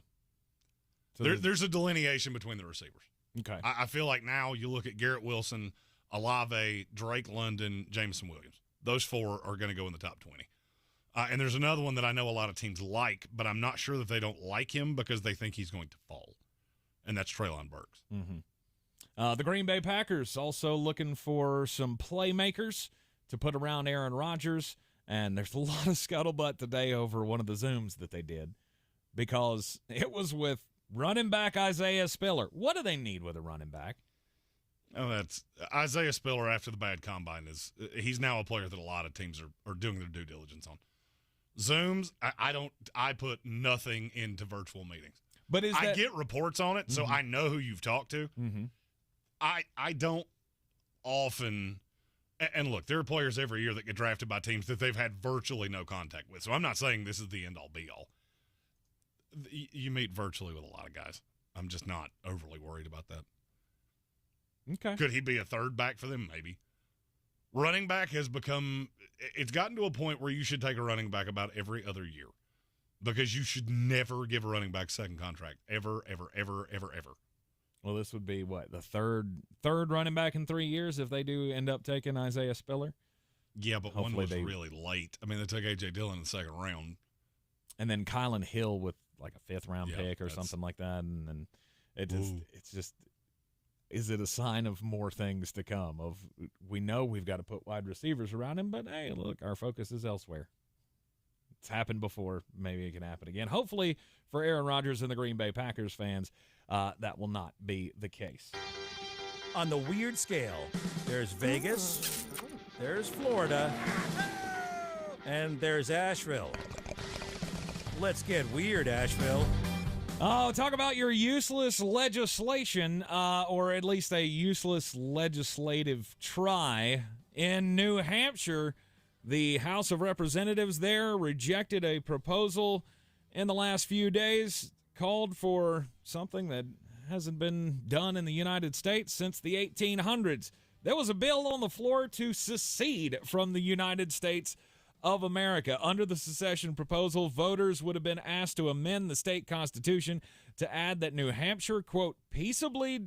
So there's a delineation between the receivers. Okay. I feel like now you look at Garrett Wilson, Olave, Drake London, Jameson Williams. Those 4 are going to go in the top 20. And there's another one that I know a lot of teams like, but I'm not sure that they don't like him because they think he's going to fall. And that's Treylon Burks. Mm-hmm. The Green Bay Packers also looking for some playmakers to put around Aaron Rodgers. And there's a lot of scuttlebutt today over one of the Zooms that they did because it was with running back Isaiah Spiller. What do they need with a running back? Oh, that's Isaiah Spiller after the bad combine. He's now a player that a lot of teams are doing their due diligence on. Zooms, I put nothing into virtual meetings. But I get reports on it, so I know who you've talked to. Mm-hmm. I don't often, and look, there are players every year that get drafted by teams that they've had virtually no contact with. So I'm not saying this is the end-all, be-all. You meet virtually with a lot of guys. I'm just not overly worried about that. Okay. Could he be a third back for them? Maybe. Running back has become – it's gotten to a point where you should take a running back about every other year because you should never give a running back second contract ever, ever, ever, ever, ever. Well, this would be, what, the third running back in 3 years if they do end up taking Isaiah Spiller? Yeah, but hopefully one was really late. I mean, they took A.J. Dillon in the second round. And then Kylan Hill with like a fifth-round pick or something like that. And then it's just is it a sign of more things to come? Of we know we've got to put wide receivers around him, but, hey, look, our focus is elsewhere. It's happened before. Maybe it can happen again. Hopefully for Aaron Rodgers and the Green Bay Packers fans, that will not be the case. On the weird scale, there's Vegas, there's Florida, and there's Asheville. Let's get weird, Asheville. Oh, talk about your useless legislation, or at least a useless legislative try. In New Hampshire, the House of Representatives there rejected a proposal in the last few days, called for something that hasn't been done in the United States since the 1800s. There was a bill on the floor to secede from the United States of America. Under the secession proposal, voters would have been asked to amend the state constitution to add that New Hampshire, quote, peaceably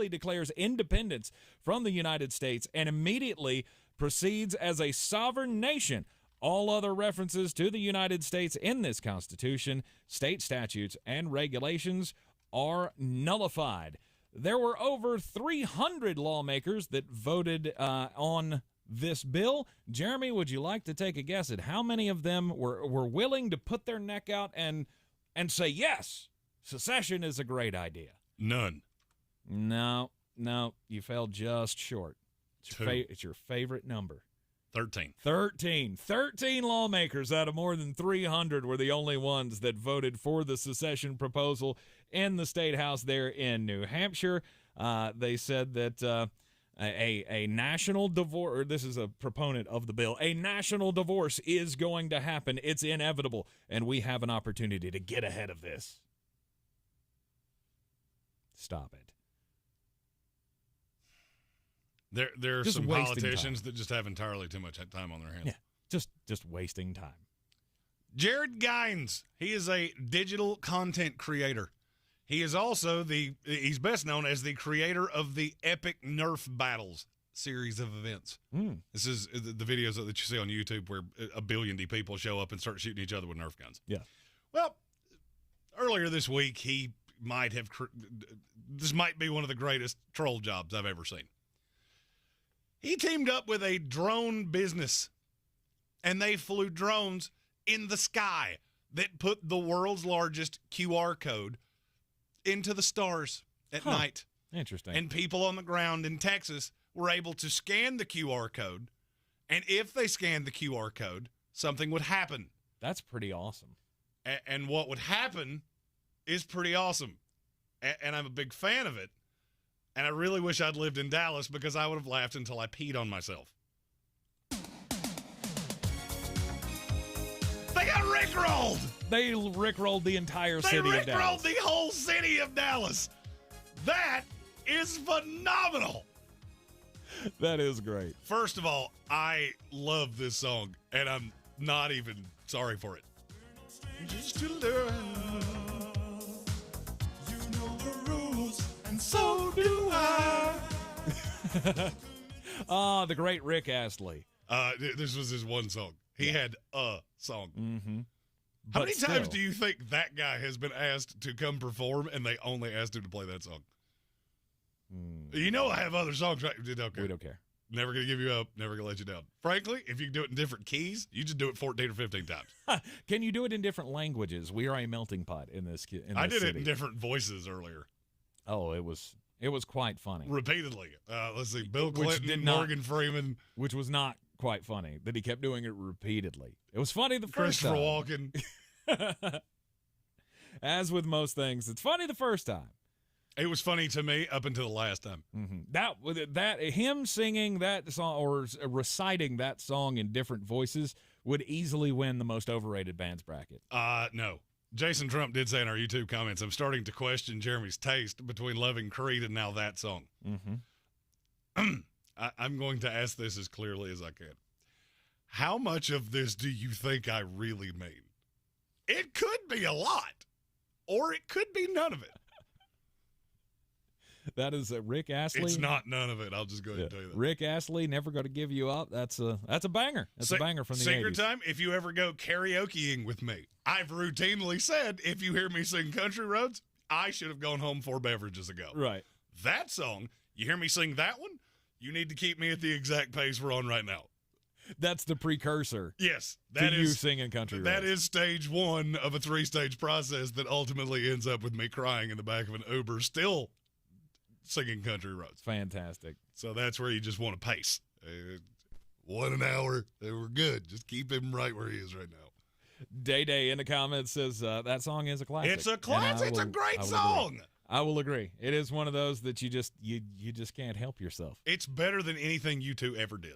declares independence from the United States and immediately proceeds as a sovereign nation. All other references to the United States in this Constitution, state statutes, and regulations are nullified. There were over 300 lawmakers that voted on this bill. Jeremy, would you like to take a guess at how many of them were willing to put their neck out and say, yes, secession is a great idea? None. No, you fell just short. It's your favorite number. 13 lawmakers out of more than 300 were the only ones that voted for the secession proposal in the state house there in New Hampshire. They said that a national divorce, or this is a proponent of the bill, a national divorce is going to happen. It's inevitable, and we have an opportunity to get ahead of this. Stop it. There are some politicians that just have entirely too much time on their hands. Yeah, just wasting time. Jared Gaines, he is a digital content creator. He is also he's best known as the creator of the Epic Nerf Battles series of events. This is the videos that you see on YouTube where a billion people show up and start shooting each other with Nerf guns. Yeah. Well, earlier this week, he might have this might be one of the greatest troll jobs I've ever seen. He teamed up with a drone business, and they flew drones in the sky that put the world's largest QR code into the stars at night. Interesting. And people on the ground in Texas were able to scan the QR code, and if they scanned the QR code, something would happen. That's pretty awesome. And what would happen is pretty awesome. And I'm a big fan of it. And I really wish I'd lived in Dallas because I would have laughed until I peed on myself. They got rickrolled! They rickrolled the entire city of Dallas. They rickrolled the whole city of Dallas. That is phenomenal. That is great. First of all, I love this song, and I'm not even sorry for it. Just to learn. You know the rules, and so do I. The great Rick Astley. This was his one song. He had a song. Mm-hmm. How many times do you think that guy has been asked to come perform and they only asked him to play that song? You know I have other songs, right? We don't care. Never going to give you up. Never going to let you down. Frankly, if you can do it in different keys, you just do it 14 or 15 times. Can you do it in different languages? We are a melting pot in this I did city. it in different voices earlier. Oh, it was quite funny. Repeatedly. Let's see. Bill Clinton, Morgan Freeman. Which was not quite funny, that he kept doing it repeatedly. It was funny the first Christopher time. Walken. As with most things, it's funny the first time. It was funny to me up until the last time. Mm-hmm. That him singing that song or reciting that song in different voices would easily win the most overrated bands bracket. No. Jason Trump did say in our YouTube comments, I'm starting to question Jeremy's taste between loving Creed and now that song. Mm-hmm. I'm going to ask this as clearly as I can. How much of this do you think I really mean? It could be a lot, or it could be none of it. That is Rick Astley. It's not none of it. I'll just go ahead and tell you that. Rick Astley, Never Gonna Give You Up. That's a banger. That's a banger from the 80s. Secret time, if you ever go karaokeing with me, I've routinely said, if you hear me sing Country Roads, I should have gone home 4 beverages ago. Right. That song, you hear me sing that one, you need to keep me at the exact pace we're on right now. That's the precursor. Yes. That is you singing Country Roads. That is stage 1 of a 3-stage process that ultimately ends up with me crying in the back of an Uber, still singing Country Roads. Fantastic. So that's where you just want to pace. 1 an hour, we're good. Just keep him right where he is right now. Day in the comments says that song is a classic. It's a classic. It's a great song. I will agree. It is one of those that you just can't help yourself. It's better than anything you two ever did.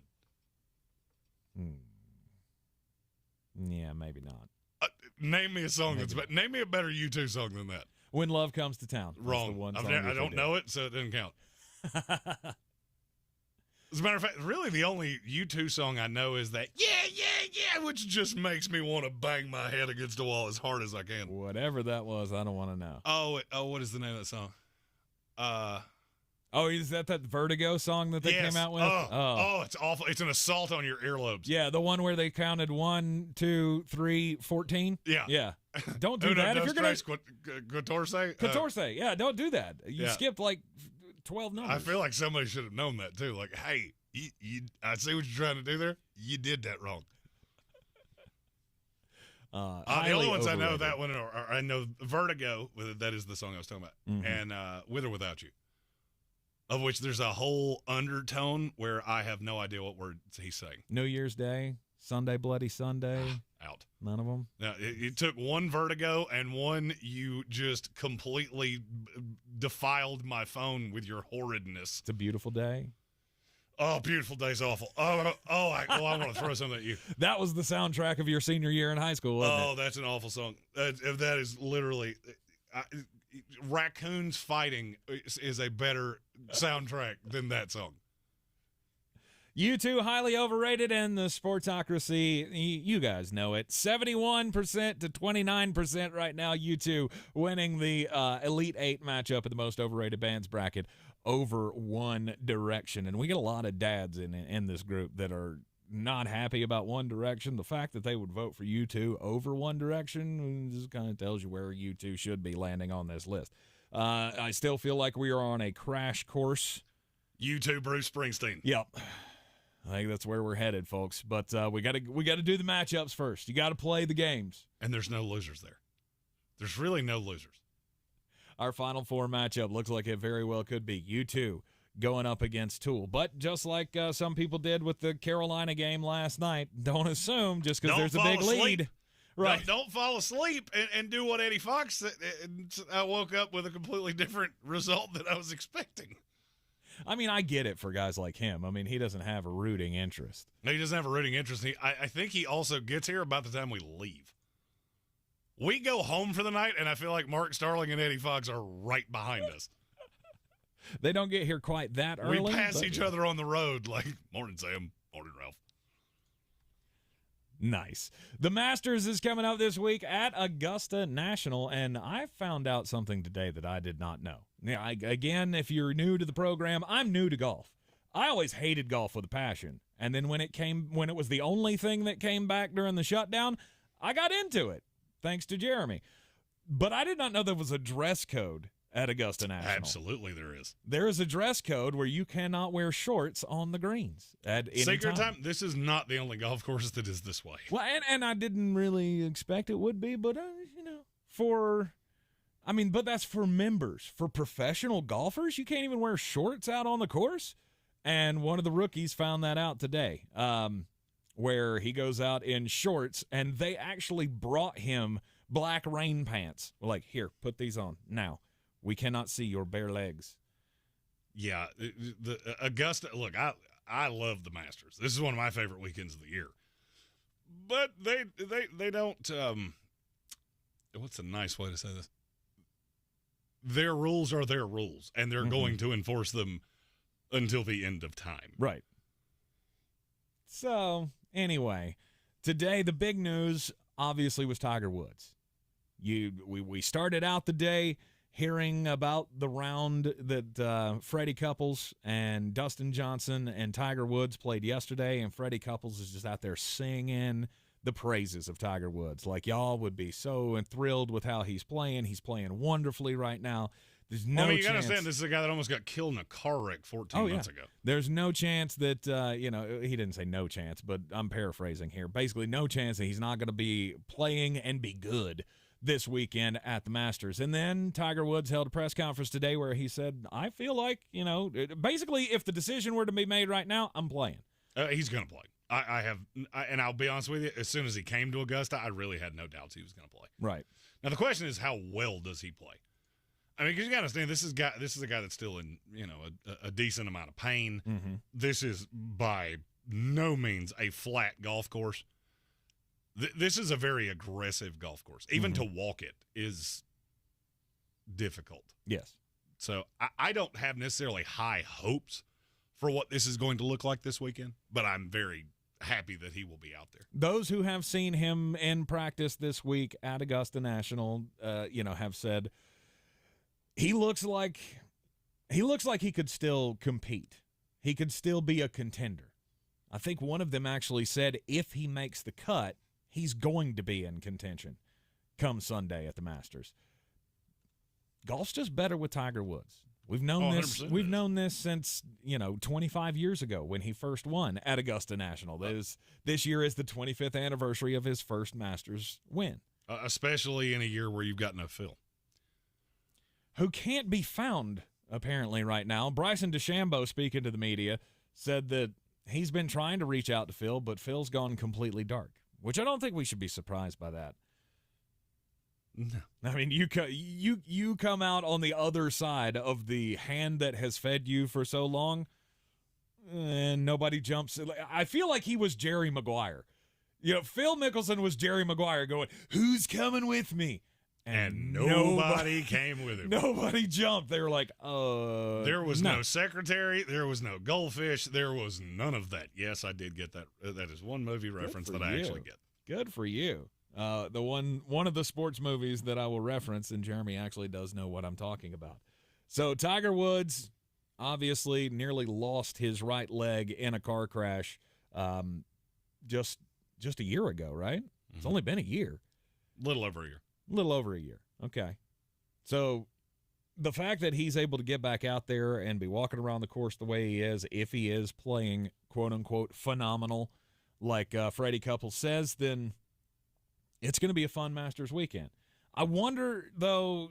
Yeah, maybe not. Name me a song name me a better U2 song than that. When Love Comes to Town. Wrong. I don't know it, so it doesn't count. As a matter of fact, really the only U2 song I know is that yeah, which just makes me want to bang my head against the wall as hard as I can. Whatever that was, I don't want to know. Oh, what is the name of that song? Is that Vertigo song that they came out with? Oh, it's awful. It's an assault on your earlobes. Yeah, the one where they counted 1, 2, 3, 14. Yeah. Don't do that. If you're gonna Catorce. Yeah, don't do that. You skipped like 12 numbers. I feel like somebody should have known that too. Like, hey, I see what you're trying to do there. You did that wrong. The only ones I know that one are I know Vertigo. That is the song I was talking about, and With or Without You. Of which there's a whole undertone where I have no idea what words he's saying. New Year's Day, Sunday Bloody Sunday. Out. None of them? Now, it took one Vertigo and one you just completely defiled my phone with your horridness. It's a Beautiful Day. Oh, Beautiful Day's awful. I want to throw something at you. That was the soundtrack of your senior year in high school, wasn't it? Oh, that's an awful song. That is literally... raccoons fighting is a better soundtrack than that song. U2 highly overrated, and the Sportsocracy, you guys know it. 71% to 29% right now. U2 winning the Elite 8 matchup of the most overrated bands bracket over One Direction. And we get a lot of dads in this group that are not happy about One Direction. The fact that they would vote for U2 over One Direction just kind of tells you where U2 should be landing on this list. I still feel like we are on a crash course. U2 Bruce Springsteen. Yep. I think that's where we're headed, folks. But we got to do the matchups first. You got to play the games. And there's no losers there. There's really no losers. Our Final Four matchup looks like it very well could be U2 going up against Tool. But just like some people did with the Carolina game last night, don't assume just because there's a big lead. Right. Don't fall asleep and do what Eddie Fox said. I woke up with a completely different result than I was expecting. I mean, I get it for guys like him. I mean, he doesn't have a rooting interest. No, he doesn't have a rooting interest. I think he also gets here about the time we leave. We go home for the night, and I feel like Mark Starling and Eddie Fox are right behind us. They don't get here quite that early. We pass each other on the road like, morning, Sam. Morning, Ralph. Nice. The Masters is coming up this week at Augusta National, and I found out something today that I did not know. Now, again, if you're new to the program, I'm new to golf. I always hated golf with a passion, and then when it was the only thing that came back during the shutdown, I got into it, thanks to Jeremy. But I did not know there was a dress code at Augusta National. Absolutely there is. There is a dress code where you cannot wear shorts on the greens at any Secret time, this is not the only golf course that is this way. Well, and I didn't really expect it would be, but, but that's for members. For professional golfers, you can't even wear shorts out on the course. And one of the rookies found that out today, where he goes out in shorts, and they actually brought him black rain pants. Like, here, put these on now. We cannot see your bare legs. Yeah, the Augusta. Look, I love the Masters. This is one of my favorite weekends of the year. But they don't. What's a nice way to say this? Their rules are their rules, and they're going to enforce them until the end of time. Right. So, anyway, today the big news obviously was Tiger Woods. We started out the day hearing about the round that Freddie Couples and Dustin Johnson and Tiger Woods played yesterday, and Freddie Couples is just out there singing the praises of Tiger Woods. Like, y'all would be so thrilled with how he's playing. He's playing wonderfully right now. There's no chance. You got to understand, this is a guy that almost got killed in a car wreck 14 months ago. There's no chance that, he didn't say no chance, but I'm paraphrasing here. Basically, no chance that he's not going to be playing and be good this weekend at the Masters. And then Tiger Woods held a press conference today where he said, I feel like, basically if the decision were to be made right now, I'm playing. He's going to play. And I'll be honest with you, as soon as he came to Augusta, I really had no doubts he was going to play. Right. Now, the question is, how well does he play? I mean, because you got to understand, this is a guy that's still in, a decent amount of pain. Mm-hmm. This is by no means a flat golf course. This is a very aggressive golf course. Even to walk it is difficult. Yes. So I don't have necessarily high hopes for what this is going to look like this weekend, but I'm very happy that he will be out there. Those who have seen him in practice this week at Augusta National, have said he looks like he could still compete. He could still be a contender. I think one of them actually said if he makes the cut, he's going to be in contention come Sunday at the Masters. Golf's just better with Tiger Woods. We've known this. We've known this since 25 years ago when he first won at Augusta National. This year is the 25th anniversary of his first Masters win. Especially in a year where you've got no Phil, who can't be found apparently right now. Bryson DeChambeau, speaking to the media, said that he's been trying to reach out to Phil, but Phil's gone completely dark, which I don't think we should be surprised by that. No. I mean, you come out on the other side of the hand that has fed you for so long, and nobody jumps. I feel like he was Jerry Maguire. Phil Mickelson was Jerry Maguire going, who's coming with me? And nobody came with him. Nobody jumped. They were like, there was no secretary. There was no goldfish. There was none of that. Yes, I did get that. That is one movie reference that I actually get. Good for you. The one of the sports movies that I will reference, and Jeremy actually does know what I'm talking about. So Tiger Woods obviously nearly lost his right leg in a car crash just a year ago, right? Mm-hmm. It's only been a year. Little over a year. Little over a year. Okay. So the fact that he's able to get back out there and be walking around the course the way he is, if he is playing, quote-unquote, phenomenal, like Freddie Couples says, then it's going to be a fun Masters weekend. I wonder, though,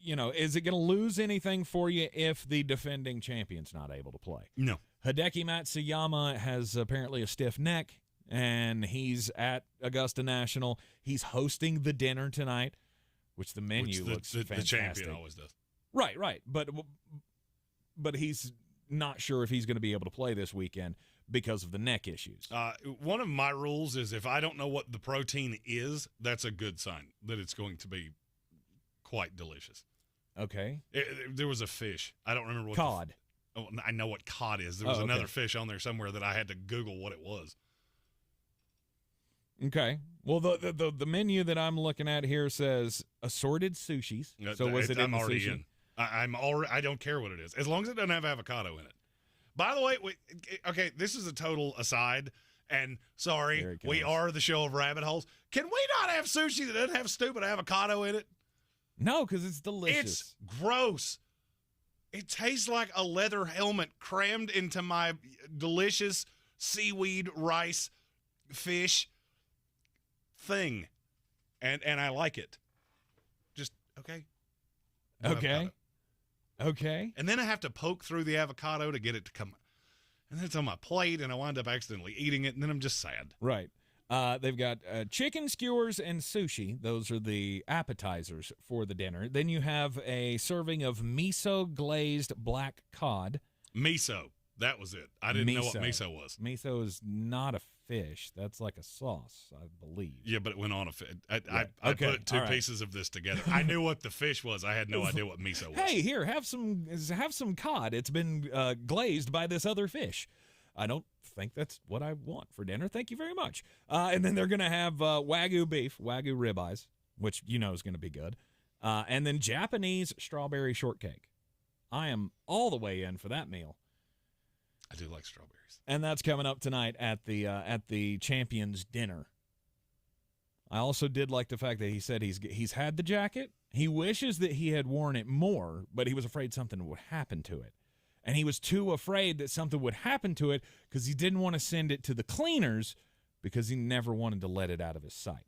is it going to lose anything for you if the defending champion's not able to play? No. Hideki Matsuyama has apparently a stiff neck, and he's at Augusta National. He's hosting the dinner tonight, which the menu looks fantastic. The champion always does. Right. But he's not sure if he's going to be able to play this weekend because of the neck issues. One of my rules is if I don't know what the protein is, that's a good sign that it's going to be quite delicious. Okay. There was a fish. I don't remember what. Cod. I know what cod is. There was another fish on there somewhere that I had to Google what it was. Okay. Well, the menu that I'm looking at here says assorted sushis. So was it in the already sushi? In. I don't care what it is, as long as it doesn't have avocado in it. By the way, okay, this is a total aside, and sorry, we are the show of rabbit holes. Can we not have sushi that doesn't have stupid avocado in it? No, because it's delicious. It's gross. It tastes like a leather helmet crammed into my delicious seaweed, rice, fish thing, and I like it. Just okay. Okay. And then I have to poke through the avocado to get it to come. And then it's on my plate, and I wind up accidentally eating it, and then I'm just sad. Right. They've got chicken skewers and sushi. Those are the appetizers for the dinner. Then you have a serving of miso glazed black cod. Miso. That was it. I didn't know what miso was. Miso is not a fish. That's like a sauce, I believe. Yeah, but it went on a fish. I put two pieces of this together. I knew what the fish was. I had no idea what miso was. Hey, here, have some cod. It's been glazed by this other fish. I don't think that's what I want for dinner. Thank you very much. And then they're going to have Wagyu beef, Wagyu ribeyes, which you know is going to be good. And then Japanese strawberry shortcake. I am all the way in for that meal. I do like strawberries. And that's coming up tonight at the Champions Dinner. I also did like the fact that he said he's had the jacket. He wishes that he had worn it more, but he was afraid something would happen to it. And he was too afraid that something would happen to it because he didn't want to send it to the cleaners because he never wanted to let it out of his sight.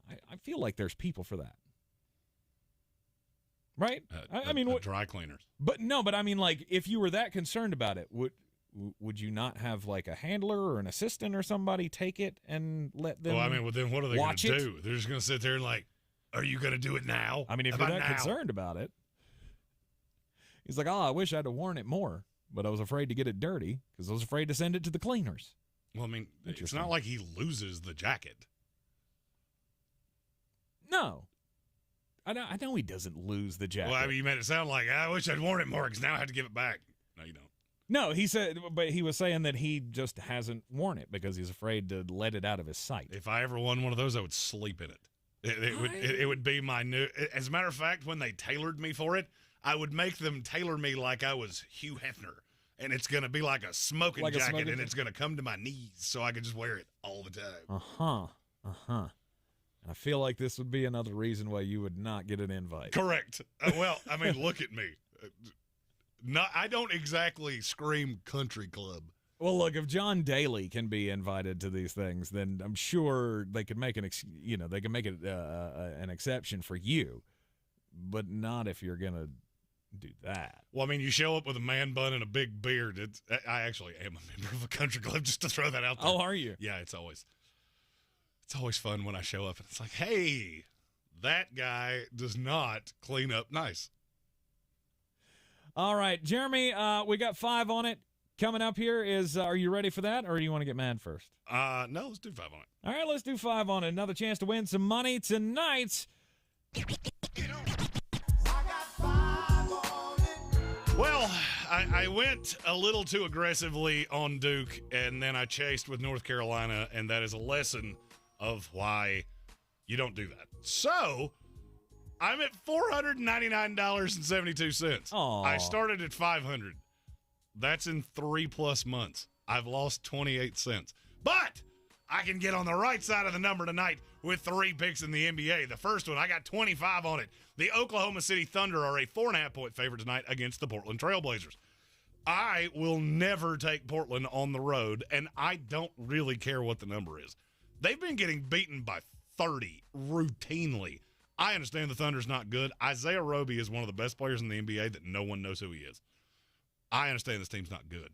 I feel like there's people for that. Right? I mean, dry cleaners. But I mean, like, if you were that concerned about it, would you not have like a handler or an assistant or somebody take it and let them? Well, I mean, then what are they going to do? They're just going to sit there and like, are you going to do it now? I mean, if you're that concerned about it, he's like, I wish I'd have worn it more, but I was afraid to get it dirty because I was afraid to send it to the cleaners. Well, I mean, it's not like he loses the jacket. No. I know he doesn't lose the jacket. Well, I mean, you made it sound like, I wish I'd worn it more because now I have to give it back. No, you don't. No, he said, but he was saying that he just hasn't worn it because he's afraid to let it out of his sight. If I ever won one of those, I would sleep in it. It would be my new. As a matter of fact, when they tailored me for it, I would make them tailor me like I was Hugh Hefner, and it's going to be like a smoking jacket, and it's going to come to my knees, so I can just wear it all the time. I feel like this would be another reason why you would not get an invite. Correct. Well, I mean, look at me. I don't exactly scream country club. Well, look, if John Daly can be invited to these things, then I'm sure they could make an exception for you, but not if you're gonna do that. Well, I mean, you show up with a man bun and a big beard. I actually am a member of a country club, just to throw that out there. Oh, are you? Yeah, it's always fun when I show up and it's like, hey, that guy does not clean up nice. All right, Jeremy, we got 5 on it. Coming up here is, are you ready for that, or do you want to get mad first? No, let's do 5 on it. All right, let's do 5 on it. Another chance to win some money tonight. Well, I went a little too aggressively on Duke, and then I chased with North Carolina, and that is a lesson of why you don't do that. So I'm at $499.72. I started at $500. That's in 3+ months. I've lost 28 cents. But I can get on the right side of the number tonight with 3 picks in the NBA. The first one, I got 25 on it. The Oklahoma City Thunder are a 4.5-point favorite tonight against the Portland Trailblazers. I will never take Portland on the road, and I don't really care what the number is. They've been getting beaten by 30 routinely. I understand the Thunder's not good. Isaiah Roby is one of the best players in the NBA that no one knows who he is. I understand this team's not good.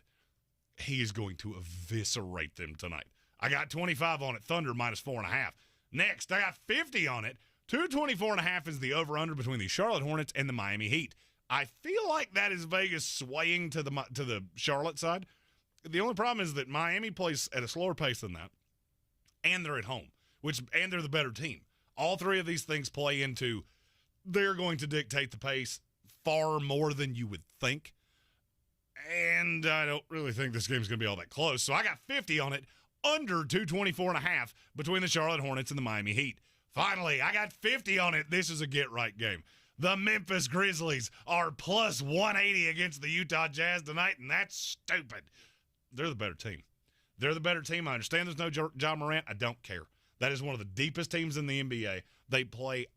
He is going to eviscerate them tonight. I got 25 on it, Thunder minus 4.5. Next, I got 50 on it. 224.5 is the over-under between the Charlotte Hornets and the Miami Heat. I feel like that is Vegas swaying to the Charlotte side. The only problem is that Miami plays at a slower pace than that, and they're at home, and they're the better team. All 3 of these things play into they're going to dictate the pace far more than you would think. And I don't really think this game's going to be all that close. So I got 50 on it, under 224.5 between the Charlotte Hornets and the Miami Heat. Finally, I got 50 on it. This is a get-right game. The Memphis Grizzlies are plus 180 against the Utah Jazz tonight, and that's stupid. They're the better team. They're the better team. I understand there's no Ja Morant. I don't care. That is one of the deepest teams in the NBA. They play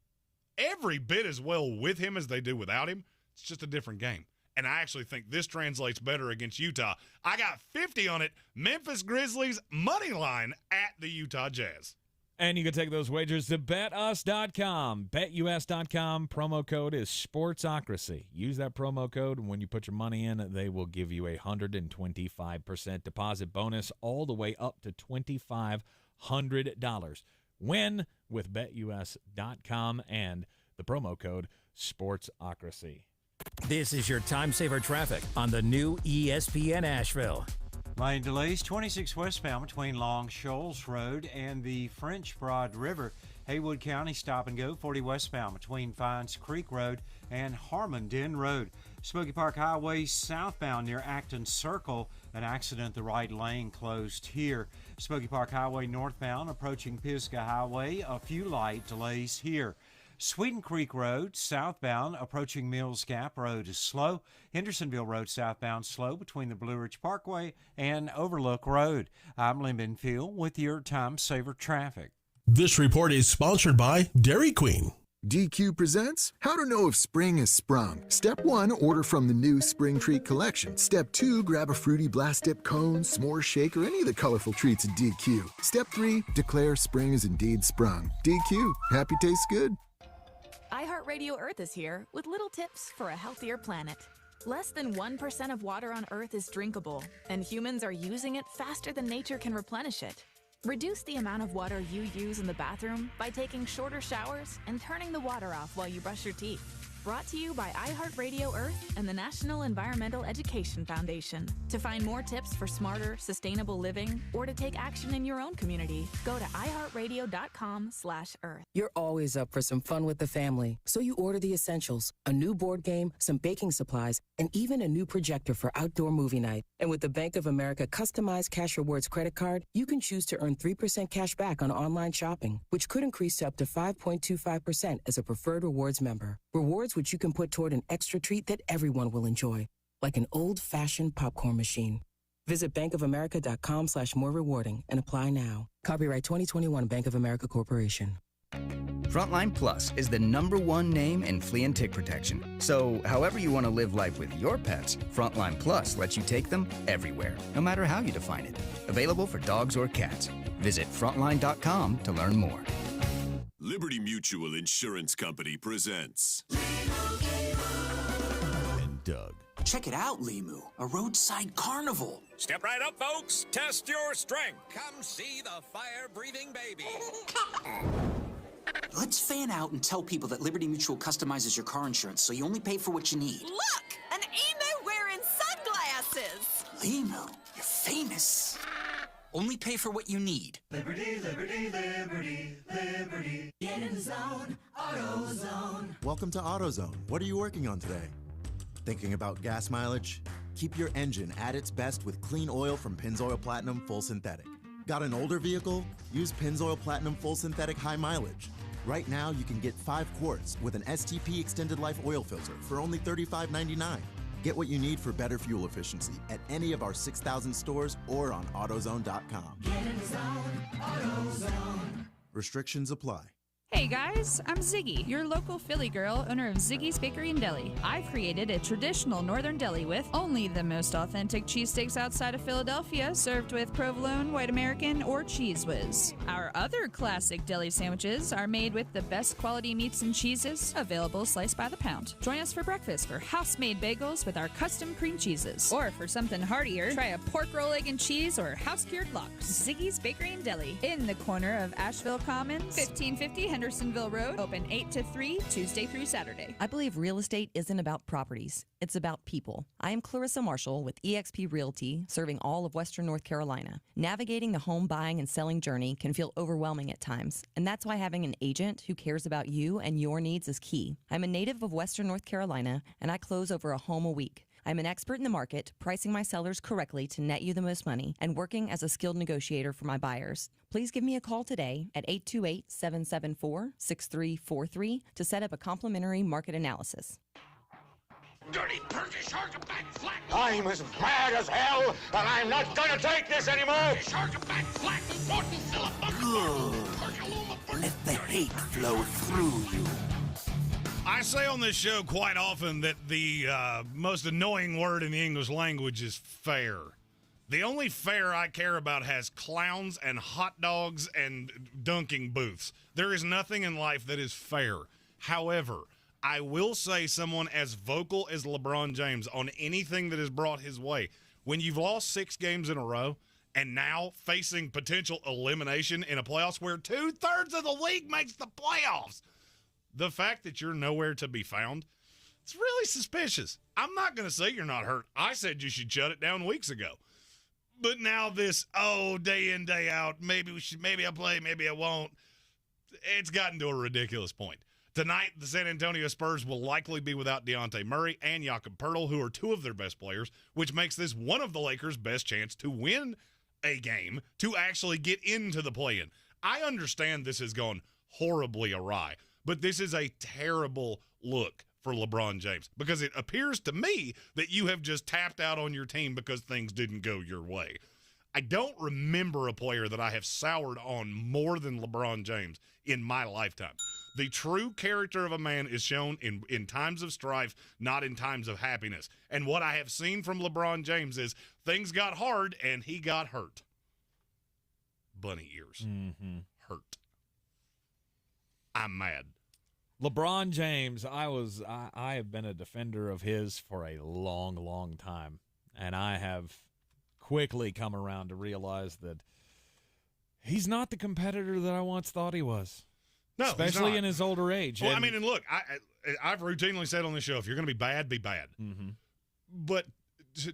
every bit as well with him as they do without him. It's just a different game. And I actually think this translates better against Utah. I got 50 on it. Memphis Grizzlies money line at the Utah Jazz. And you can take those wagers to betus.com. BetUS.com. Promo code is Sportsocracy. Use that promo code, and when you put your money in, they will give you a 125% deposit bonus all the way up to $2,500. Win with BetUS.com and the promo code Sportsocracy. This is your time saver traffic on the new ESPN Asheville. Lane delays 26 westbound between Long Shoals Road and the French Broad River. Haywood County stop and go 40 westbound between Fines Creek Road and Harmondin Road. Smoky Park Highway southbound near Acton Circle. An accident, the right lane closed here. Smoky Park Highway northbound approaching Pisgah Highway. A few light delays here. Sweden Creek Road southbound approaching Mills Gap Road is slow. Hendersonville Road southbound slow between the Blue Ridge Parkway and Overlook Road. I'm Lynn Benfield with your Time Saver Traffic. This report is sponsored by Dairy Queen. DQ presents How to Know If Spring Has Sprung. Step 1, order from the new Spring Treat collection. Step 2, grab a fruity blast dip cone, s'more shake, or any of the colorful treats at DQ. Step 3, declare spring is indeed sprung. DQ, happy tastes good. iHeartRadio Earth is here with little tips for a healthier planet. Less than 1% of water on Earth is drinkable, and humans are using it faster than nature can replenish it. Reduce the amount of water you use in the bathroom by taking shorter showers and turning the water off while you brush your teeth. Brought to you by iHeartRadio Earth and the National Environmental Education Foundation. To find more tips for smarter, sustainable living or to take action in your own community, go to iHeartRadio.com/Earth. You're always up for some fun with the family, so you order the essentials, a new board game, some baking supplies, and even a new projector for outdoor movie night. And with the Bank of America customized Cash Rewards credit card, you can choose to earn 3% cash back on online shopping, which could increase to up to 5.25% as a preferred rewards member. Rewards which you can put toward an extra treat that everyone will enjoy, like an old-fashioned popcorn machine. Visit bankofamerica.com/more rewarding and apply now. Copyright 2021 Bank of America Corporation. Frontline Plus is the #1 name in flea and tick protection. So, however you want to live life with your pets, Frontline Plus lets you take them everywhere, no matter how you define it. Available for dogs or cats. Visit frontline.com to learn more. Liberty Mutual Insurance Company presents and Doug. Check it out, Limu, a roadside carnival. Step right up, folks. Test your strength. Come see the fire-breathing baby. Let's fan out and tell people that Liberty Mutual customizes your car insurance so you only pay for what you need. Look, an emu wearing sunglasses. Limu, you're famous. Only pay for what you need. Liberty, liberty, liberty, liberty. Get in the zone, AutoZone. Welcome to AutoZone. What are you working on today? Thinking about gas mileage? Keep your engine at its best with clean oil from Pennzoil Platinum Full Synthetic. Got an older vehicle? Use Pennzoil Platinum Full Synthetic High Mileage. Right now, you can get 5 quarts with an STP Extended Life oil filter for only $35.99. Get what you need for better fuel efficiency at any of our 6,000 stores or on AutoZone.com. Get in the zone, AutoZone. Restrictions apply. Hey guys, I'm Ziggy, your local Philly girl, owner of Ziggy's Bakery and Deli. I've created a traditional northern deli with only the most authentic cheesesteaks outside of Philadelphia, served with provolone, white American, or Cheese Whiz. Our other classic deli sandwiches are made with the best quality meats and cheeses, available sliced by the pound. Join us for breakfast for house-made bagels with our custom cream cheeses. Or for something heartier, try a pork roll, egg and cheese, or house-cured lox. Ziggy's Bakery and Deli, in the corner of Asheville Commons, 1550 Hendersonville Road, open 8 to 3, Tuesday through Saturday. I believe real estate isn't about properties. It's about people. I am Clarissa Marshall with eXp Realty, serving all of Western North Carolina. Navigating the home buying and selling journey can feel overwhelming at times, and that's why having an agent who cares about you and your needs is key. I'm a native of Western North Carolina, and I close over a home a week. I'm an expert in the market, pricing my sellers correctly to net you the most money, and working as a skilled negotiator for my buyers. Please give me a call today at 828-774-6343 to set up a complimentary market analysis. Dirty, perky shark back flat. I'm as mad as hell, and I'm not gonna take this anymore. Shark back flat. Let the hate flow through you. I say on this show quite often that the most annoying word in the English language is fair. The only fair I care about has clowns and hot dogs and dunking booths. There is nothing in life that is fair. However, I will say someone as vocal as LeBron James on anything that is brought his way, when you've lost 6 games in a row and now facing potential elimination in a playoffs where 2/3 of the league makes the playoffs, the fact that you're nowhere to be found, It's really suspicious. I'm not going to say you're not hurt. I said you should shut it down weeks ago. But now this, day in, day out, maybe I'll play, maybe I won't. It's gotten to a ridiculous point. Tonight, the San Antonio Spurs will likely be without Dejounte Murray and Jakob Poeltl, who are two of their best players, which makes this one of the Lakers' best chance to win a game to actually get into the play-in. I understand this has gone horribly awry, but this is a terrible look for LeBron James because it appears to me that you have just tapped out on your team because things didn't go your way. I don't remember a player that I have soured on more than LeBron James in my lifetime. The true character of a man is shown in times of strife, not in times of happiness. And what I have seen from LeBron James is things got hard and he got hurt. Bunny ears. Mm-hmm. Hurt. I'm mad. LeBron James, I have been a defender of his for a long, long time. And I have quickly come around to realize that he's not the competitor that I once thought he was. No, especially in his older age. Well, and look, I've routinely said on this show, if you're going to be bad, be bad. Mm-hmm. But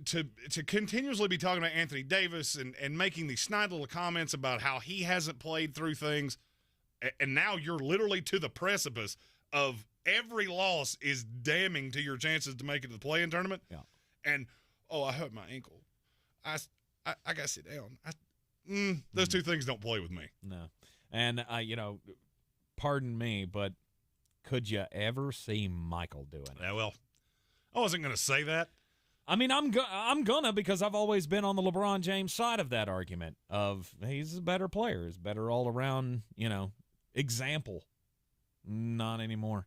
to continuously be talking about Anthony Davis and making these snide little comments about how he hasn't played through things, and now you're literally to the precipice of every loss is damning to your chances to make it to the play-in tournament. Yeah. And, I hurt my ankle. I got to sit down. Those two things don't play with me. No. And, pardon me, but could you ever see Michael doing it? Yeah, well, I wasn't going to say that. I mean, I'm gonna because I've always been on the LeBron James side of that argument of he's a better player, he's better all around, example. Not anymore.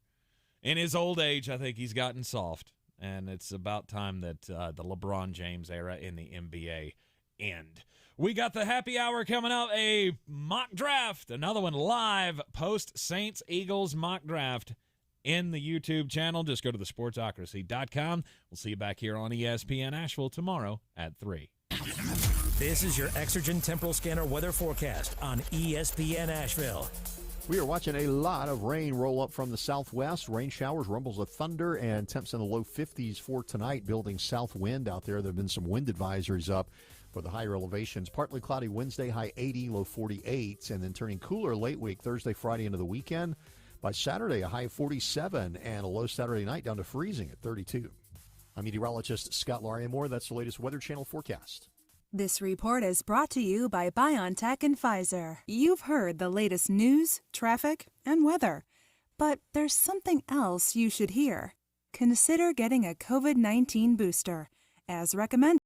In his old age, I think he's gotten soft, and it's about time that the LeBron James era in the NBA end. We got the happy hour coming up, a mock draft, another one live post-Saints-Eagles mock draft in the YouTube channel. Just go to thesportsocracy.com. We'll see you back here on ESPN Asheville tomorrow at 3. This is your Exergen Temporal Scanner weather forecast on ESPN Asheville. We are watching a lot of rain roll up from the southwest. Rain showers, rumbles of thunder, and temps in the low 50s for tonight, building south wind out there. There have been some wind advisories up for the higher elevations. Partly cloudy Wednesday, high 80, low 48, and then turning cooler late week, Thursday, Friday into the weekend. By Saturday, a high 47 and a low Saturday night down to freezing at 32. I'm meteorologist Scott Lariamore. That's the latest Weather Channel forecast. This report is brought to you by BioNTech and Pfizer. You've heard the latest news, traffic, and weather. But there's something else you should hear. Consider getting a COVID-19 booster, as recommended.